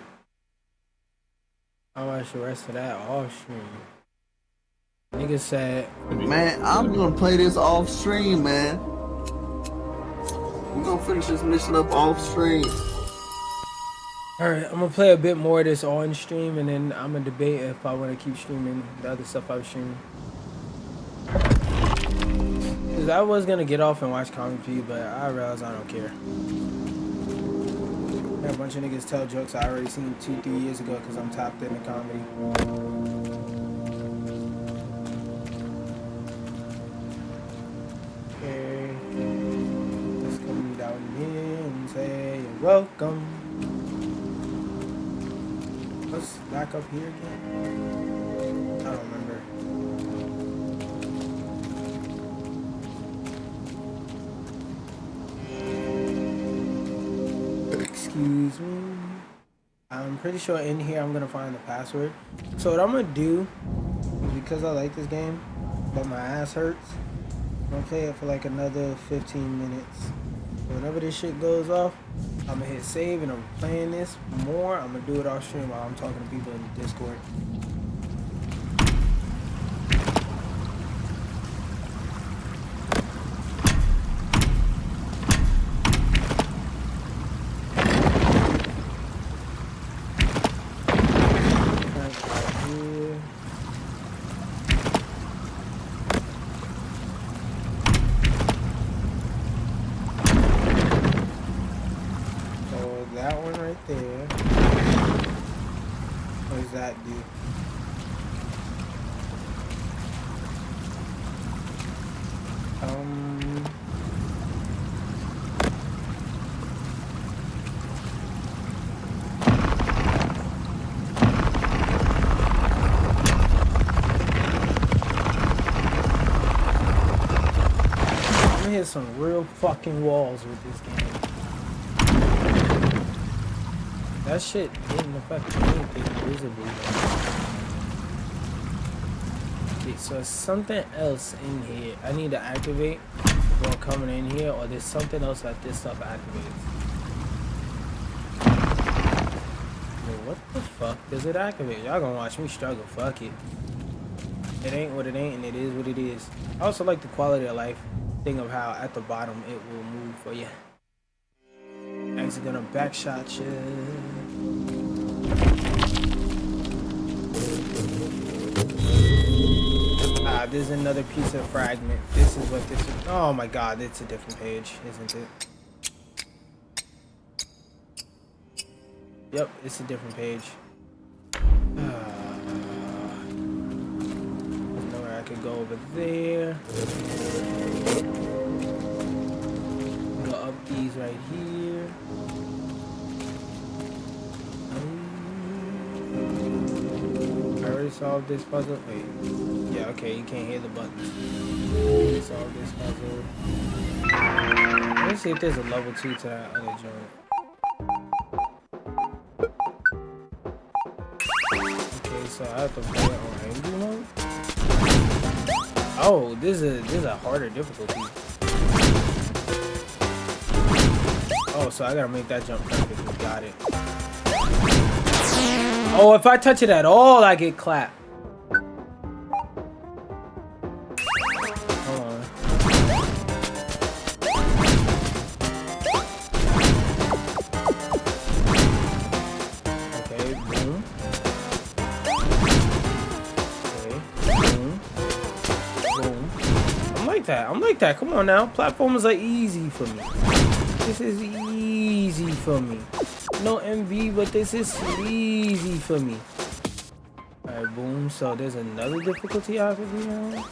I'll watch the rest of that off stream. Nigga said, Man, I'm gonna play this off stream, man. We're gonna finish this mission up off stream. alright, I'm gonna play a bit more of this on stream, and then I'm gonna debate if I wanna keep streaming the other stuff I was streaming. Cause I was gonna get off and watch Comic P, but I realized I don't care. Got a bunch of niggas tell jokes I already seen 2-3 years ago because I'm tapped into comedy. Okay. Let's come down here and say you're welcome. Let's back up here again. I don't remember. Excuse me. I'm pretty sure in here I'm gonna find the password. So what I'm gonna do is, because I like this game, but my ass hurts, I'm gonna play it for like another 15 minutes. So whenever this shit goes off, I'm gonna hit save, and I'm playing this more. I'm gonna do it off stream while I'm talking to people in the Discord. Hit some real fucking walls with this game. That shit didn't affect anything visibly. Okay, so there's something else in here I need to activate before coming in here, or there's something else that this stuff activates. Wait, what the fuck does it activate? Y'all gonna watch me struggle, fuck it. It ain't what it ain't, and it is what it is. I also like the quality of life thing of how at the bottom it will move for you. X is gonna backshot you. Ah, there's another piece of fragment. This is what this is. Oh my god, it's a different page, isn't it? Yep, it's a different page. There's nowhere I could go over there. Go up these right here. I already solved this puzzle. Wait. Yeah, okay, you can't hear the buttons. Solve this puzzle. Let me see if there's a level 2 to that other joint. Okay, so so I have to play it on angry mode. Oh, this is a harder difficulty. Oh, so I gotta make that jump perfect. Got it. Oh, if I touch it at all, I get clapped. Hold on. Okay, boom. Okay, boom. Boom. I'm like that. I'm like that. Come on now. Platformers are easy for me. This is easy for me. No MV, but this is easy for me. Alright, boom. So there's another difficulty I have to do now.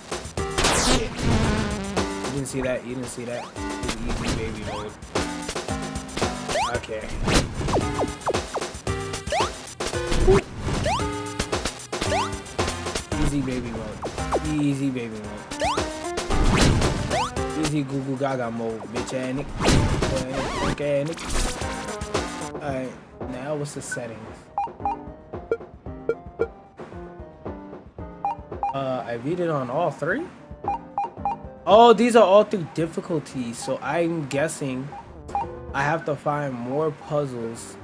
Shit. You didn't see that? You didn't see that? This is easy baby mode. Okay. Easy baby mode. Easy baby mode. Easy Goo Goo Gaga mode, bitch ass nigga. Okay, nigga. Alright, now what's the settings? I read it on all three? Oh, these are all three difficulties, so I'm guessing I have to find more puzzles.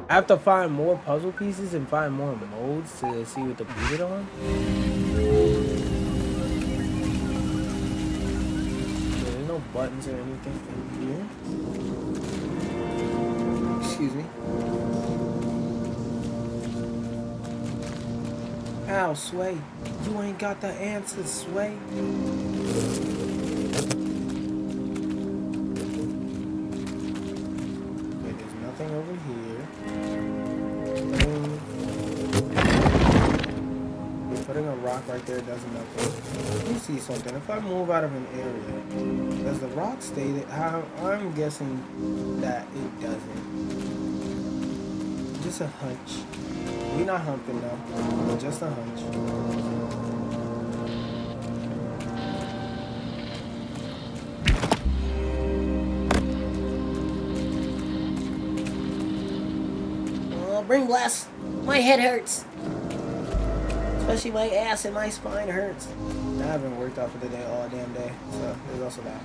I have to find more puzzle pieces and find more modes to see what to beat it on. There's no buttons or anything in here. Excuse me. Ow, Sway. You ain't got the answer, Sway. Okay, there's nothing over here. Putting a rock right there does nothing. Let me see something. If I move out of an area, does the rock stay there? I'm guessing that it doesn't. Just a hunch. We're not humping though. Just a hunch. Oh, bring glass. My head hurts. Especially my ass and my spine hurts. I haven't worked out for the day all damn day, so there's also that.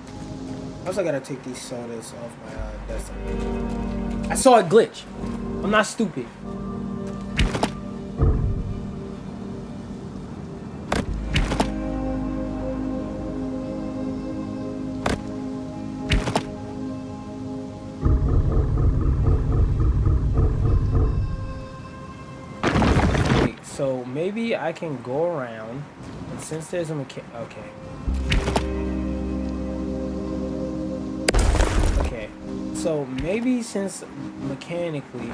I also gotta take these sodas off my desktop. I saw a glitch. I'm not stupid. So maybe I can go around, and since there's a okay. So maybe since mechanically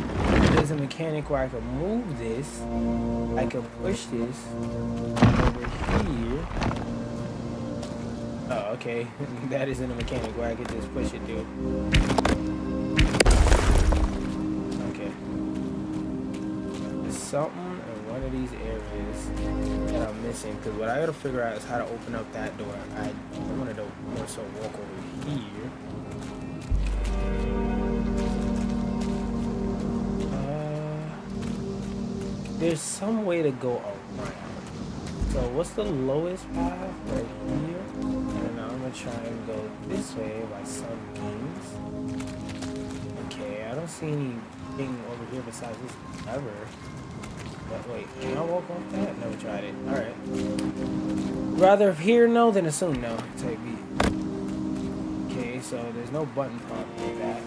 there's a mechanic where I can move this, I can push this over here. Oh, okay. That isn't a mechanic where I can just push it, dude. Okay. There's something one of these areas that I'm missing, because what I gotta figure out is how to open up that door. I wanted to more so walk over here. There's some way to go around. So what's the lowest path? Right here. And I'm gonna try and go this way by some means. Okay, I don't see anything over here besides this lever. But wait, can I walk off that? Never tried it. Alright. Rather hear no than assume no. Type B. Okay, so there's no button pump like that.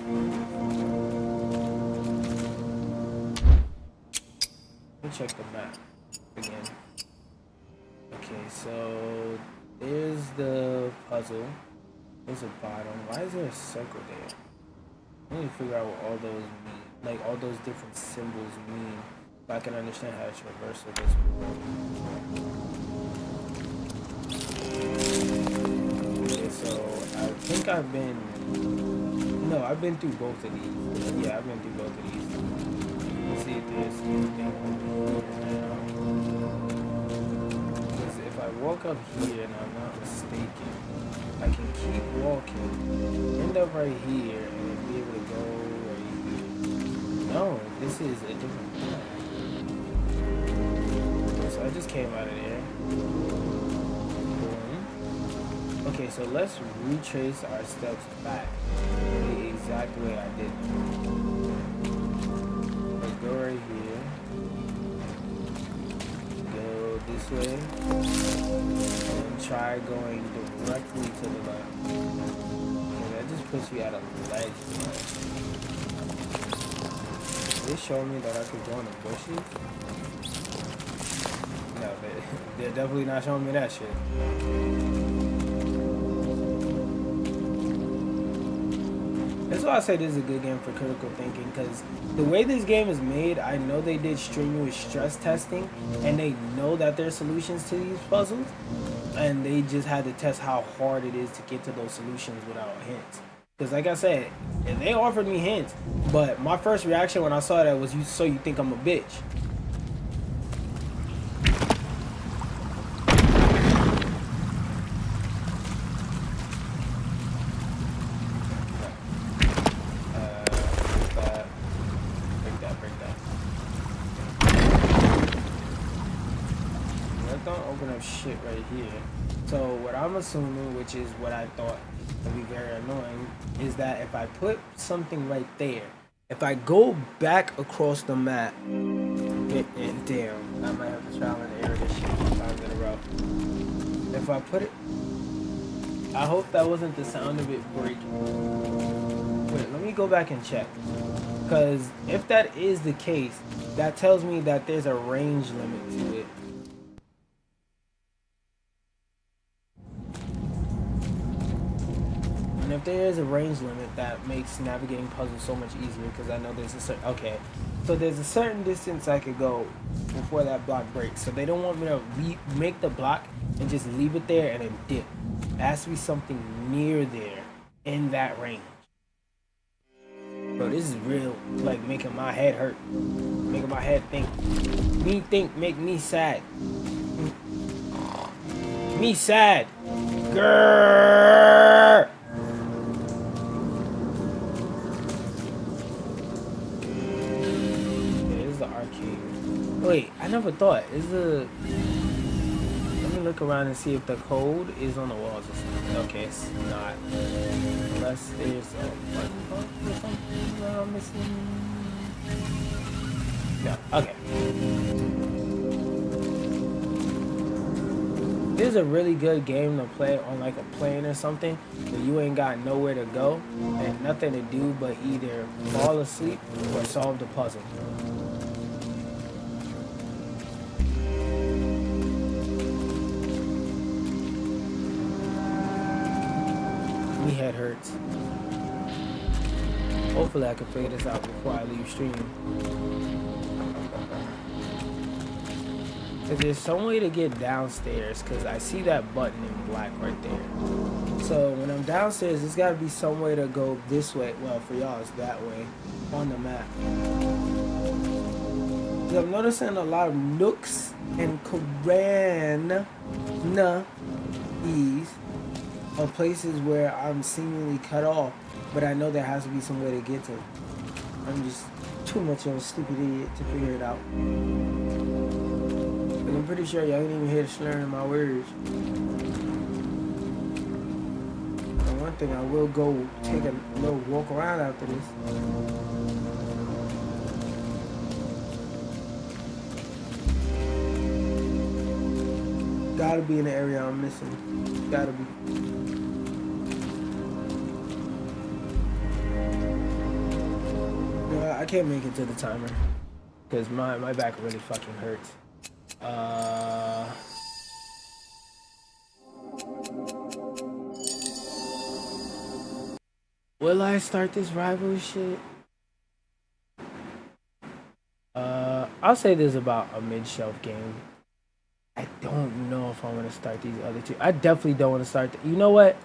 Let me check the map again. Okay, so there's the puzzle. There's a bottom. Why is there a circle there? I need to figure out what all those mean. Like all those different symbols mean. I can understand how it's reversal this okay, so I think I've been through both of these. Yeah, I've been through both of these. Let's see if there's anything over here now. Because if I walk up here and I'm not mistaken, I can keep walking, end up right here, and then be able to go right here. No, this is a different path. just came out of there. Boom. Okay, so let's retrace our steps back the exact way I did them. Let's go right here. Go this way. And try going directly to the left. Okay, that just puts you at a ledge. They showed me that I could go in the bushes. No, they're definitely not showing me that shit. That's why I say this is a good game for critical thinking, because the way this game is made, I know they did strenuous stress testing, and they know that there's solutions to these puzzles, and they just had to test how hard it is to get to those solutions without hints. Because like I said, and they offered me hints, but my first reaction when I saw that was, so you think I'm a bitch. Shit right here. So what I'm assuming, which is what I thought would be very annoying, is that if I put something right there, if I go back across the map, and damn, I might have to trial and error this shit 2 times in a row. If I put it, I hope that wasn't the sound of it breaking. Wait, let me go back and check, because if that is the case, that tells me that there's a range limit to it. And if there is a range limit, that makes navigating puzzles so much easier, because I know there's a certain, okay, so there's a certain distance I could go before that block breaks. So they don't want me to make the block and just leave it there and then dip. It has to be something near there in that range. Bro, this is real, like, making my head hurt, making my head think. Me think, make me sad. Me sad. Grrr. Wait, I never thought. Let me look around and see if the code is on the walls or something. Okay, it's not. Unless there's a button or something that I'm missing. No, okay. This is a really good game to play on like a plane or something, but you ain't got nowhere to go and nothing to do but either fall asleep or solve the puzzle. My head hurts. Hopefully I can figure this out before I leave stream. Cause there's some way to get downstairs, cause I see that button in black right there. So when I'm downstairs, there's gotta be some way to go this way. Well, for y'all it's that way on the map. Cause I'm noticing a lot of nooks and crannies of places where I'm seemingly cut off, but I know there has to be some way to get to. I'm just too much of a stupid idiot to figure it out. But I'm pretty sure y'all ain't even hear the slurring of my words. And one thing, I will go take a little walk around after this. Gotta be in the area I'm missing. Gotta be. I can't make it to the timer because my back really fucking hurts. Will I start this rival shit? I'll say this about a mid-shelf game. I don't know if I want to start these other two. I definitely don't want to start. You know what?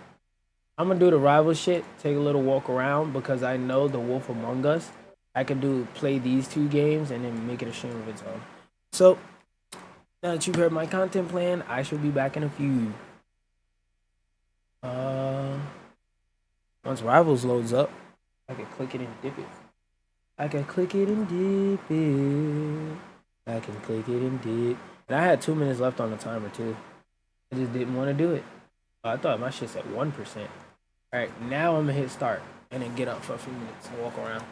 I'm gonna do the rival shit. Take a little walk around because I know the Wolf Among Us. I can play these two games and then make it a stream of its own. So now that you've heard my content plan, I shall be back in a few. Once Rivals loads up, I can click it and dip it. I can click it and dip it. I can click it and did. And I had 2 minutes left on the timer too. I just didn't want to do it. I thought my shit's at 1%. All right, now I'm gonna hit start and then get up for a few minutes and walk around.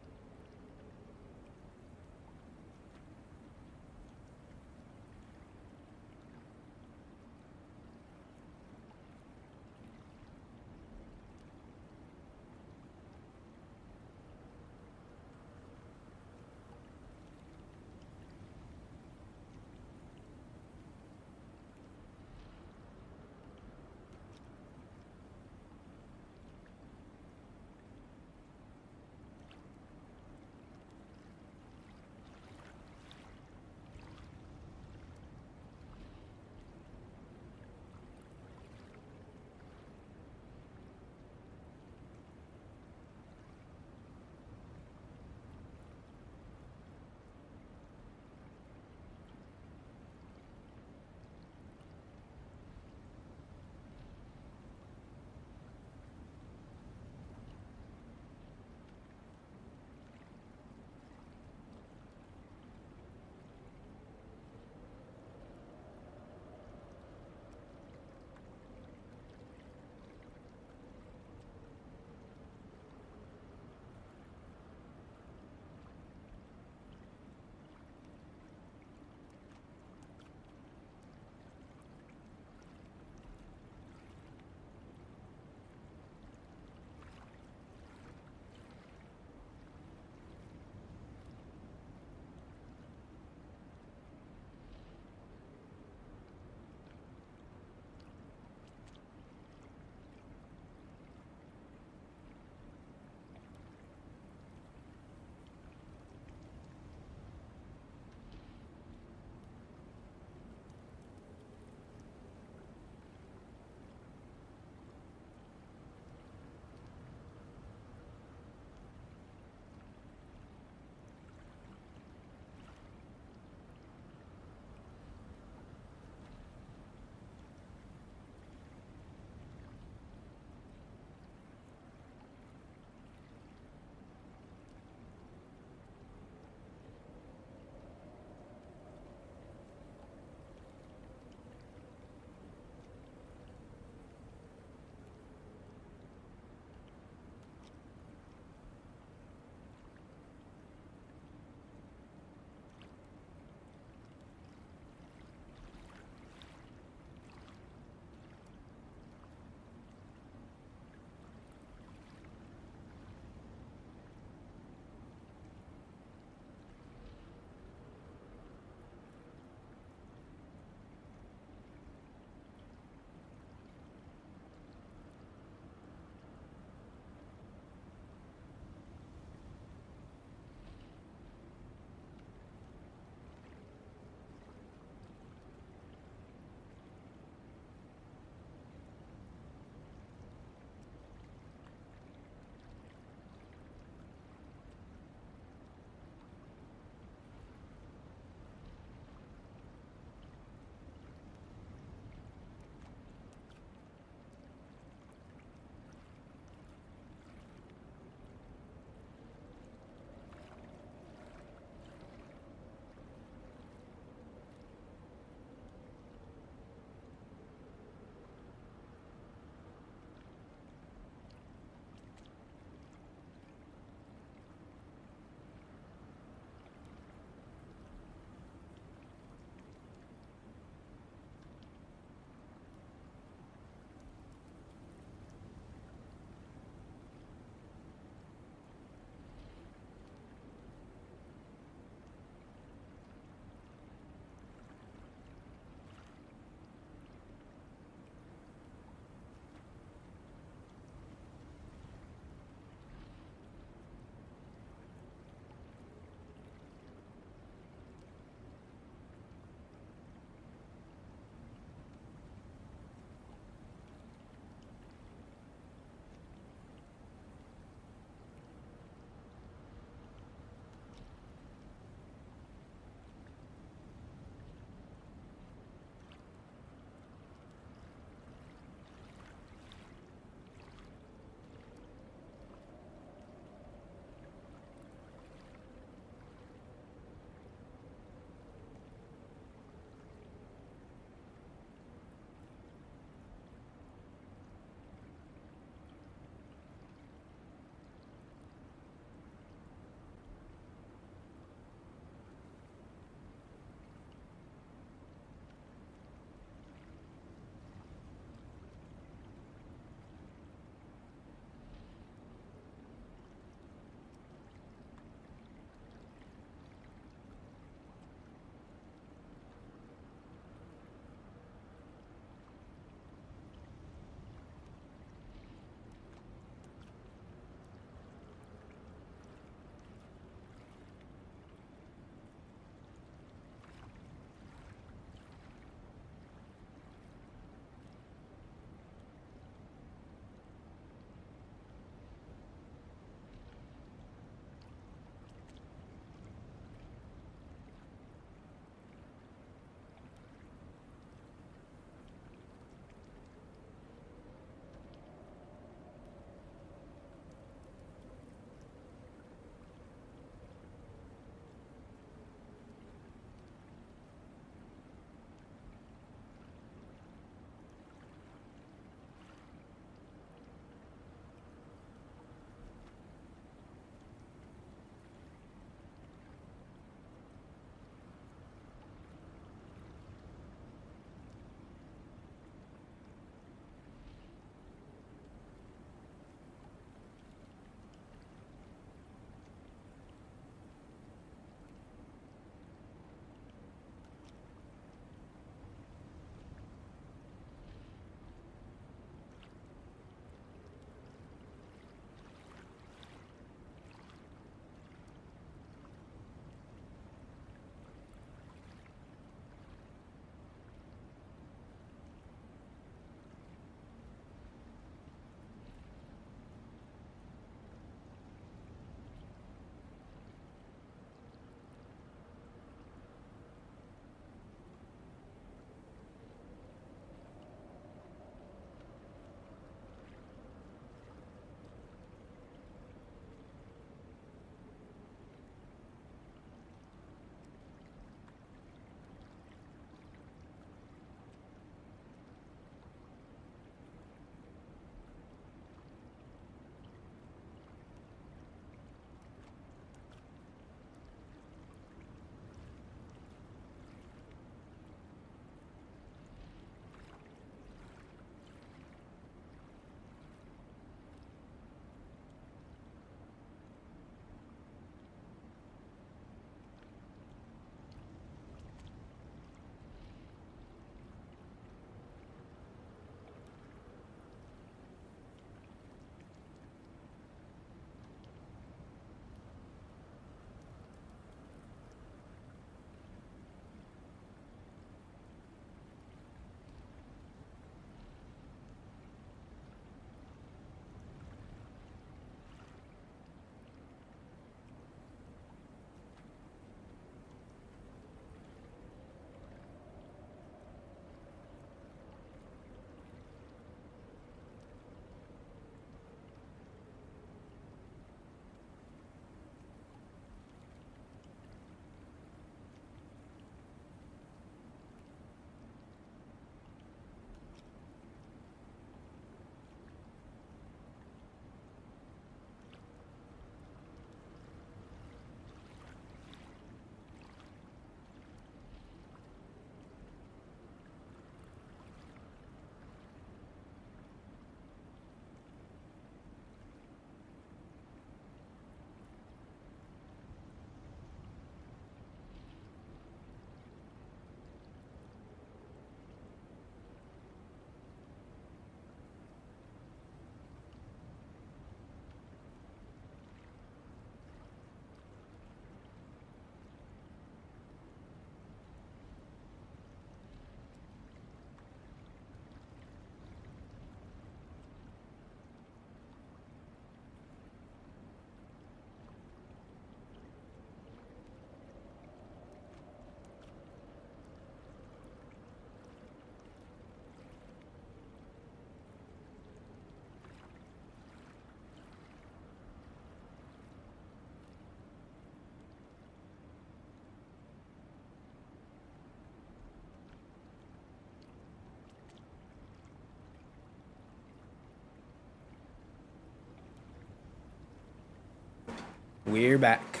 We're back.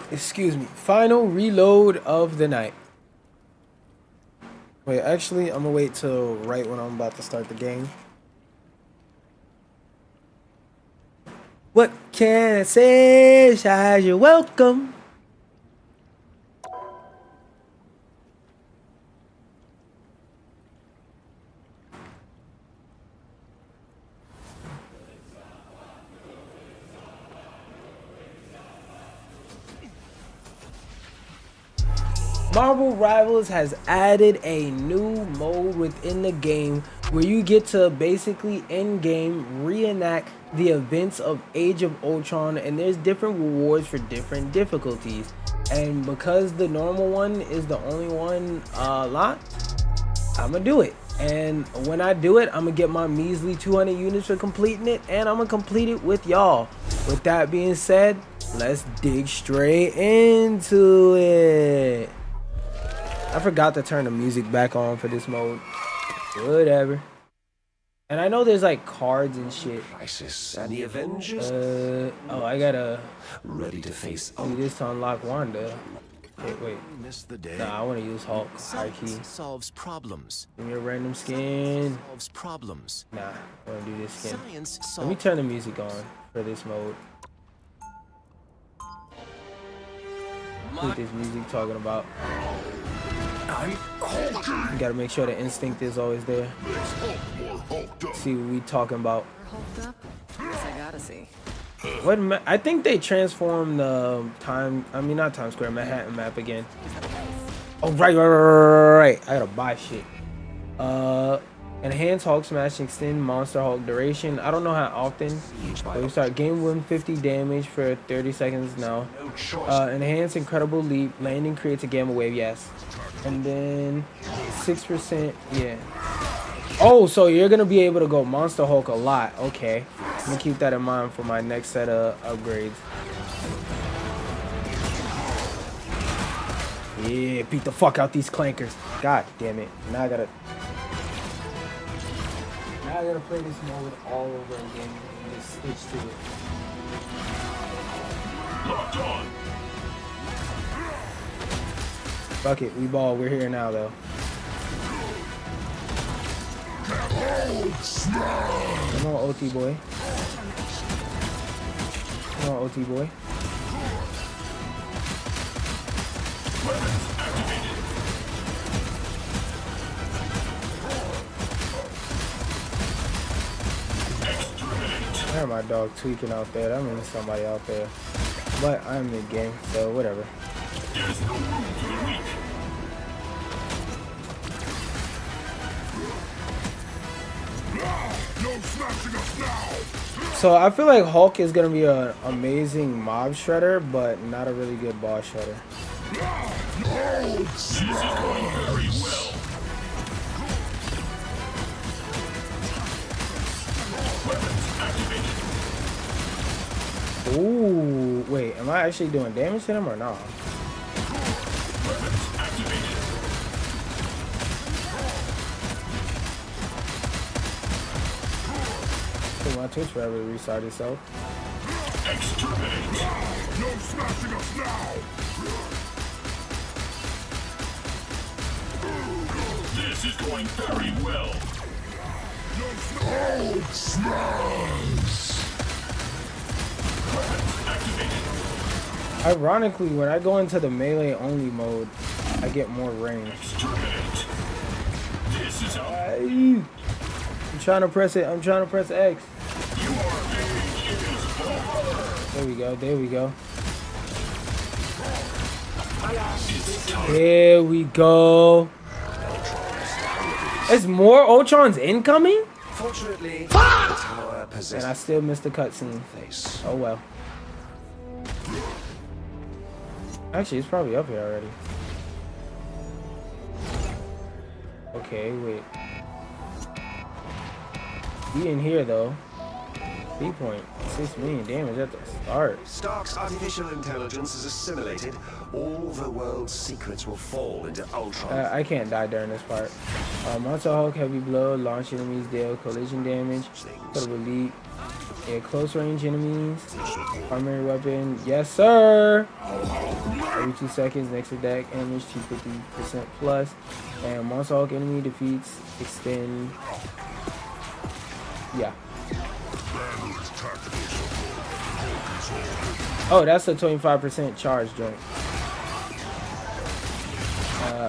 Excuse me. Final reload of the night. Wait, actually, I'm gonna wait till right when I'm about to start the game. What can I say? Shaz, you're welcome. Marvel Rivals has added a new mode within the game where you get to basically in-game reenact the events of Age of Ultron, and there's different rewards for different difficulties. And because the normal one is the only one locked, I'm gonna do it. And when I do it, I'm gonna get my measly 200 units for completing it, and I'm gonna complete it with y'all. With that being said, let's dig straight into it. I forgot to turn the music back on for this mode. Whatever. And I know there's like cards and shit. Crisis and the Avengers Oh, I gotta ready to face do this to unlock Wanda. Wait. Missed the day. Nah, I wanna use Hulk. High key. solves problems. Give me a random skin. Solves problems. Nah, I wanna do this skin. Science Let me solves turn the music on for this mode. What this music talking about? You gotta make sure the instinct is always there. See what we talking about. Hulked up? Guess I gotta see. What I think they transformed the not Times Square, Manhattan map again. Oh right. I gotta buy shit. Enhance Hulk smash, extend Monster Hulk duration. I don't know how often. We start game 150 damage for 30 seconds now. Enhance Incredible Leap. Landing creates a gamma wave, yes. And then 6%, yeah. Oh, so you're gonna be able to go Monster Hulk a lot. Okay. I'm gonna keep that in mind for my next set of upgrades. Yeah, beat the fuck out these clankers. God damn it. Now I gotta play this mode all over again and just switch to it. Locked on. Fuck it, we ball. We're here now, though. Come on, OT boy. Come on, OT boy. I heard my dog tweaking out there. That means somebody out there. But I'm mid-game, so whatever. So I feel like Hulk is gonna be an amazing mob shredder, but not a really good boss shredder. Ooh, wait, am I actually doing damage to him or not? My Twitch forever restart itself. Exterminate! No smashing us now! This is going very well. No smash! Ironically, when I go into the melee only mode, I get more range. This is I'm trying to press it. I'm trying to press X. There we go. There we go. There we go. There's more Ultrons incoming? Fortunately, And I still missed the cutscene. Oh well. Actually, it's probably up here already. Okay, wait. He in here though. 3.6 million damage at the start. Stark's artificial intelligence has assimilated. All the world's secrets will fall into Ultron. I can't die during this part. Monster Hulk, heavy blow, launch enemies, deal collision damage. Incredible leap. Yeah, close range enemies. Primary weapon. Yes, sir. Every 2 seconds, next attack damage to 50% plus. And Monster Hulk enemy defeats extend. Yeah. Oh, that's a 25% charge joint.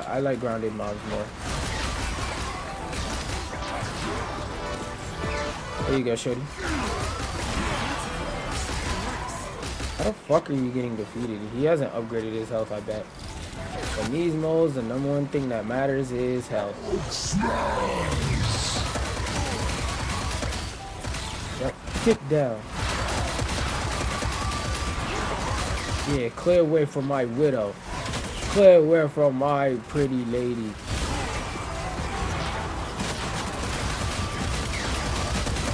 I like grounded mobs more. There you go, shorty. How the fuck are you getting defeated? He hasn't upgraded his health, I bet. In these modes, the number one thing that matters is health. Yep, kick down. Yeah, clear away from my widow. Clear away from my pretty lady.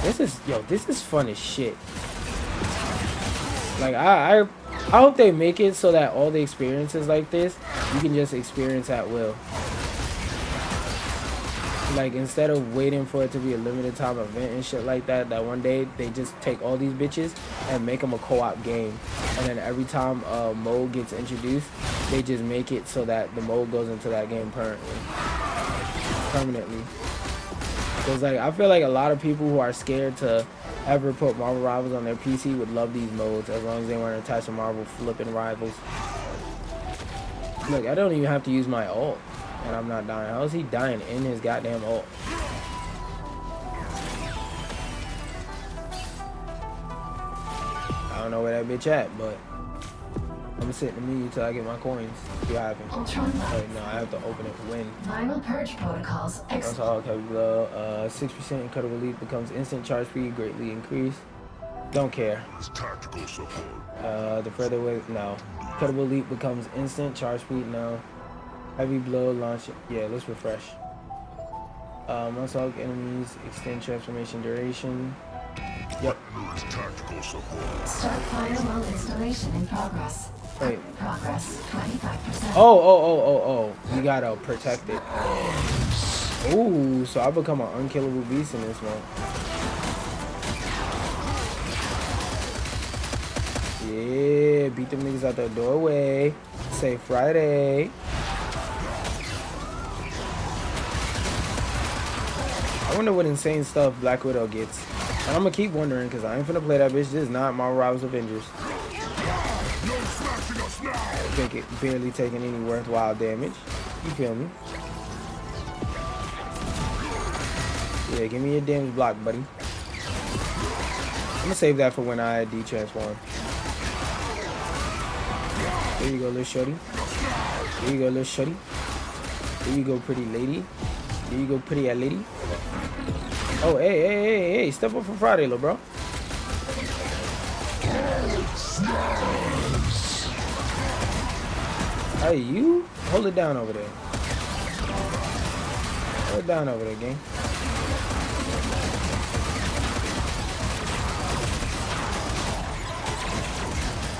This is fun as shit. Like I hope they make it so that all the experiences like this you can just experience at will. Like instead of waiting for it to be a limited time event and shit like that, that one day they just take all these bitches and make them a co-op game, and then every time a mode gets introduced, they just make it so that the mode goes into that game permanently. Because like I feel like a lot of people who are scared to ever put Marvel Rivals on their PC would love these modes as long as they weren't attached to Marvel flipping Rivals. Look, I don't even have to use my ult and I'm not dying. How is he dying in his goddamn ult? I don't know where that bitch at, but I'm gonna sit in the menu till I get my coins. See what happens. Wait, no, I have to open it when. Viral purge protocols. That's all. Okay, below 6% incredible leap becomes instant charge speed greatly increased. Don't care. The further away, no. Incredible leap becomes instant charge speed. No. Heavy blow launch. Yeah, let's refresh. Monster Hulk enemies extend transformation duration. Yep. Start firewall installation in progress. Wait. Progress 25%. Oh. You gotta protect it. Ooh, so I become an unkillable beast in this one. Yeah, beat them niggas out the doorway. Say Friday. I wonder what insane stuff Black Widow gets. And I'm gonna keep wondering because I ain't finna play that bitch. This is not Marvel Rivals Avengers. I think it barely taking any worthwhile damage. You feel me? Yeah, give me your damage block, buddy. I'm gonna save that for when I de-transform. There you go, little shorty. There you go, little shorty. There you go, pretty lady. There you go, pretty lady. Oh, hey, step up for Friday, little bro. Hey, you hold it down over there. Hold it down over there, gang.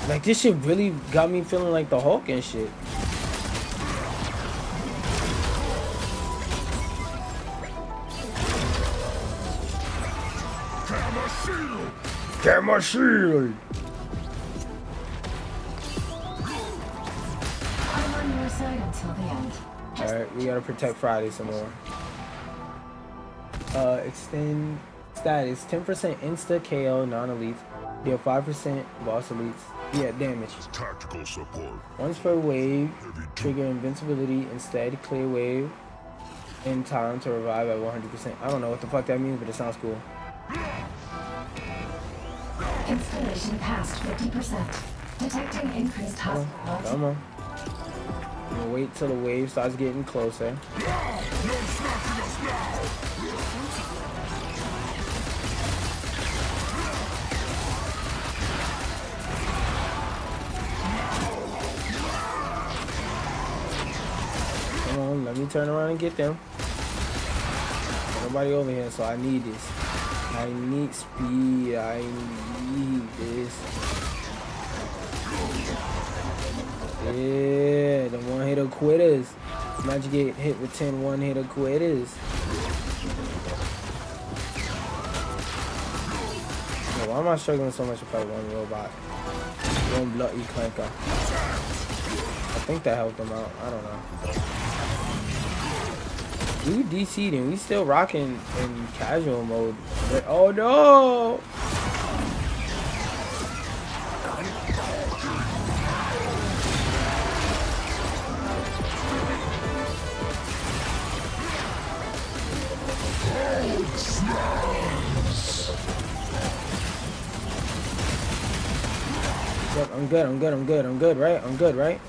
Like, this shit really got me feeling like the Hulk and shit. Get my shield! I'm on your side until the end. Alright, we gotta protect Friday some more. Extend status. 10% insta KO non-elites. Deal 5% boss elites. Yeah, damage. Tactical support. Once per wave, trigger invincibility instead. Clear wave in time to revive at 100%. I don't know what the fuck that means, but it sounds cool. Installation past 50%. Detecting increased hostile. Come on. I'm gonna wait till the wave starts getting closer. Come on, let me turn around and get them. Nobody over here, so I need this. I need speed. I need this. Yeah, the one-hitter quitters. Imagine you get hit with 10 one-hitter quitters. why am I struggling so much to fight one robot? One bloody clanker. I think that helped him out. I don't know. We DC'd and we still rocking in casual mode. But, oh no! Yep, I'm good, right? I'm good, right?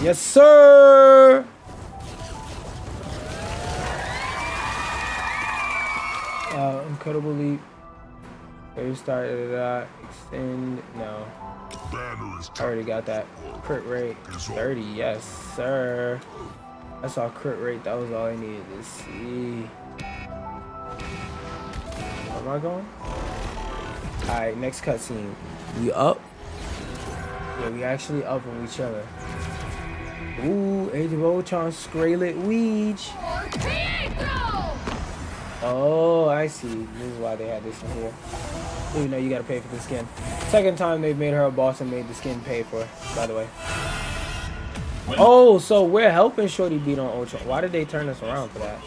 Yes, sir! Incredible leap. Where started extend. No. I already got that. Crit rate 30. Yes, sir. I saw crit rate. That was all I needed to see. Where am I going? Alright, next cutscene. We up? Yeah, we actually up and we chilling. Ooh, Age of Ultron, Skraylet Weege. Oh, I see. This is why they had this in here. Even though you gotta pay for the skin. Second time they've made her a boss and made the skin pay for, by the way. Oh, so we're helping Shorty beat on Ultron. Why did they turn us around for that?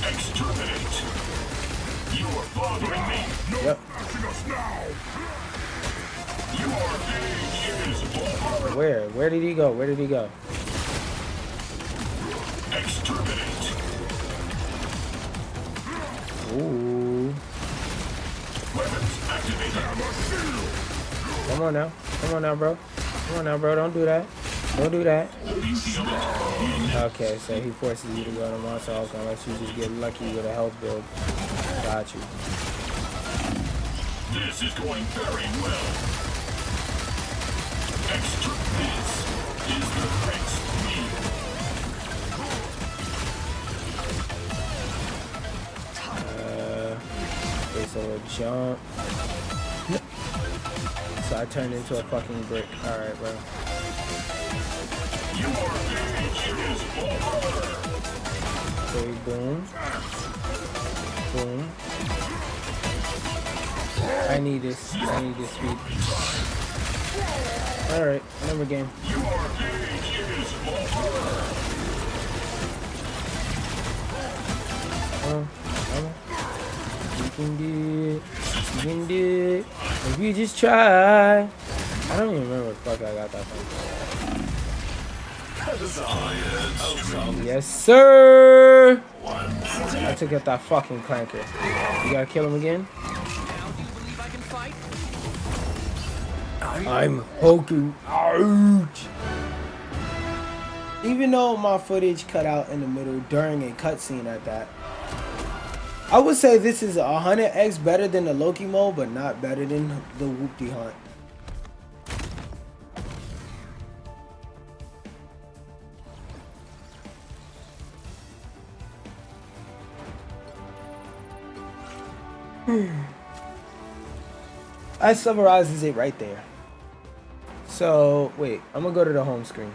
Exterminate! You are bothering me! Yep. Where? Where did he go? Where did he go? Exterminate! Ooh. Weapons activated! Come on now. Come on now, bro. Come on now, bro. Don't do that. Don't do that. Okay, so he forces you to go to monster Hulk unless you just get lucky with a health build. Got you. This is going very well. Extra this is the next meal. Okay, so a jump. So I turned into a fucking brick. Alright, bro. Your age is over. Okay, boom. Boom. I need this speed. Alright, another game. Your age is over. You can do it. You can do it. If you just try. I don't even remember what the fuck I got that from. Yes, sir! I took out that fucking clanker. You gotta kill him again? I'm poking out. Even though my footage cut out in the middle during a cutscene at that, I would say this is 100x better than the Loki mode, but not better than the Whoopty Hunt. That summarizes it right there. So, wait, I'm gonna go to the home screen.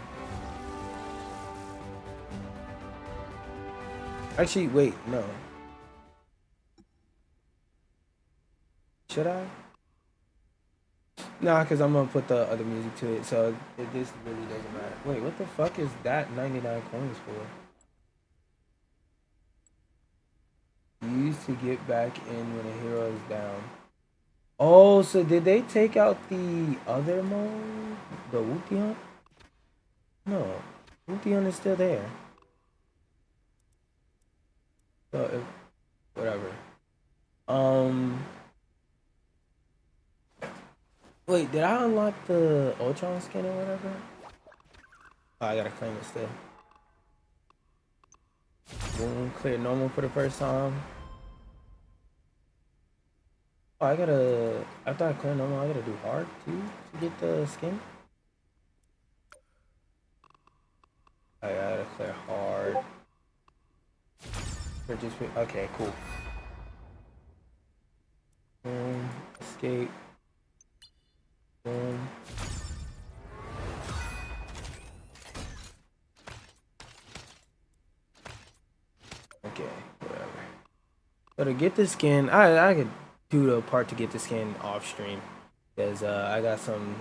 Actually, wait, no. Should I? Nah, because I'm gonna put the other music to it, so this really doesn't matter. Wait, what the fuck is that 99 coins for? Used to get back in when a hero is down. Oh, so did they take out the other mode? The Whoopty Hunt? No. Whoopty Hunt is still there. So, if, whatever. Wait, did I unlock the Ultron skin or whatever? Oh, I gotta claim it still. Boom, clear normal for the first time. Oh, after I clear normal, I gotta do hard too to get the skin. I gotta clear hard. Okay, cool. Escape. Okay, whatever. So to get the skin, I could do the part to get the skin off stream, because I got some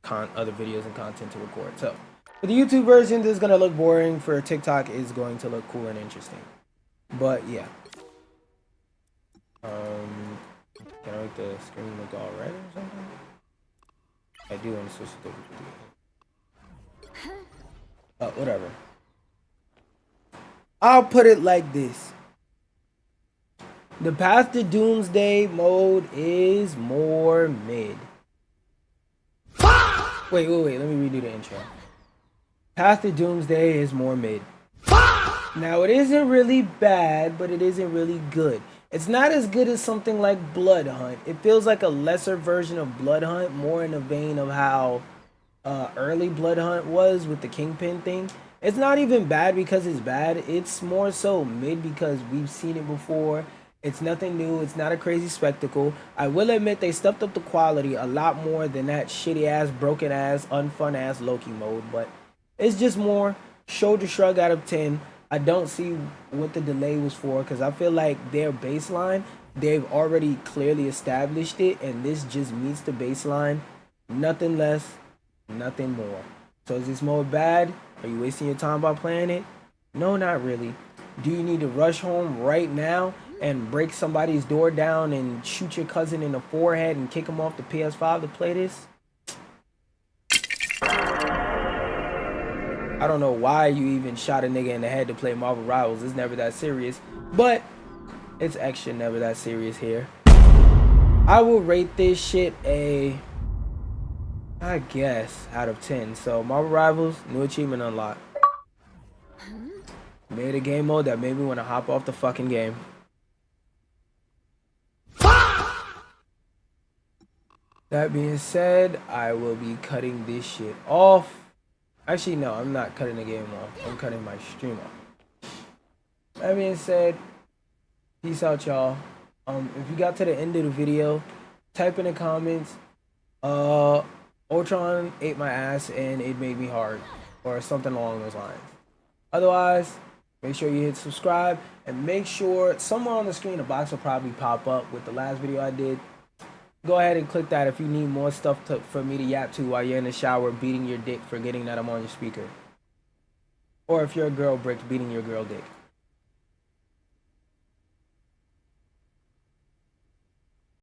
other videos and content to record. So for the YouTube version, this is gonna look boring. For TikTok, it's going to look cool and interesting. But yeah. Can I make the screen look all red or something? I do want to switch it over. Whatever. I'll put it like this. The Path to Doomsday mode is more mid. Wait. Let me redo the intro. Path to Doomsday is more mid. Now, it isn't really bad, but it isn't really good. It's not as good as something like Blood Hunt. It feels like a lesser version of Blood Hunt, more in the vein of how early Blood Hunt was with the Kingpin thing. It's not even bad because it's bad. It's more so mid because we've seen it before. It's nothing new. It's not a crazy spectacle. I will admit they stepped up the quality a lot more than that shitty ass, broken ass, unfun ass Loki mode. But it's just more shoulder shrug out of 10. I don't see what the delay was for, because I feel like their baseline, they've already clearly established it, and this just meets the baseline. Nothing less, nothing more. So is this mode bad? Are you wasting your time by playing it? No, not really. Do you need to rush home right now and break somebody's door down and shoot your cousin in the forehead and kick him off the PS5 to play this? I don't know why you even shot a nigga in the head to play Marvel Rivals. It's never that serious. But it's extra never that serious here. I will rate this shit a, I guess, out of 10. So Marvel Rivals, new achievement unlocked. Made a game mode that made me want to hop off the fucking game. That being said, I will be cutting this shit off. Actually, no, I'm not cutting the game off. I'm cutting my stream off. That being said, peace out, y'all. If you got to the end of the video, type in the comments, Ultron ate my ass and it made me hard, or something along those lines. Otherwise, make sure you hit subscribe, and make sure somewhere on the screen a box will probably pop up with the last video I did. Go ahead and click that if you need more stuff for me to yap to while you're in the shower beating your dick, forgetting that I'm on your speaker. Or if you're a girl, Brick, beating your girl dick.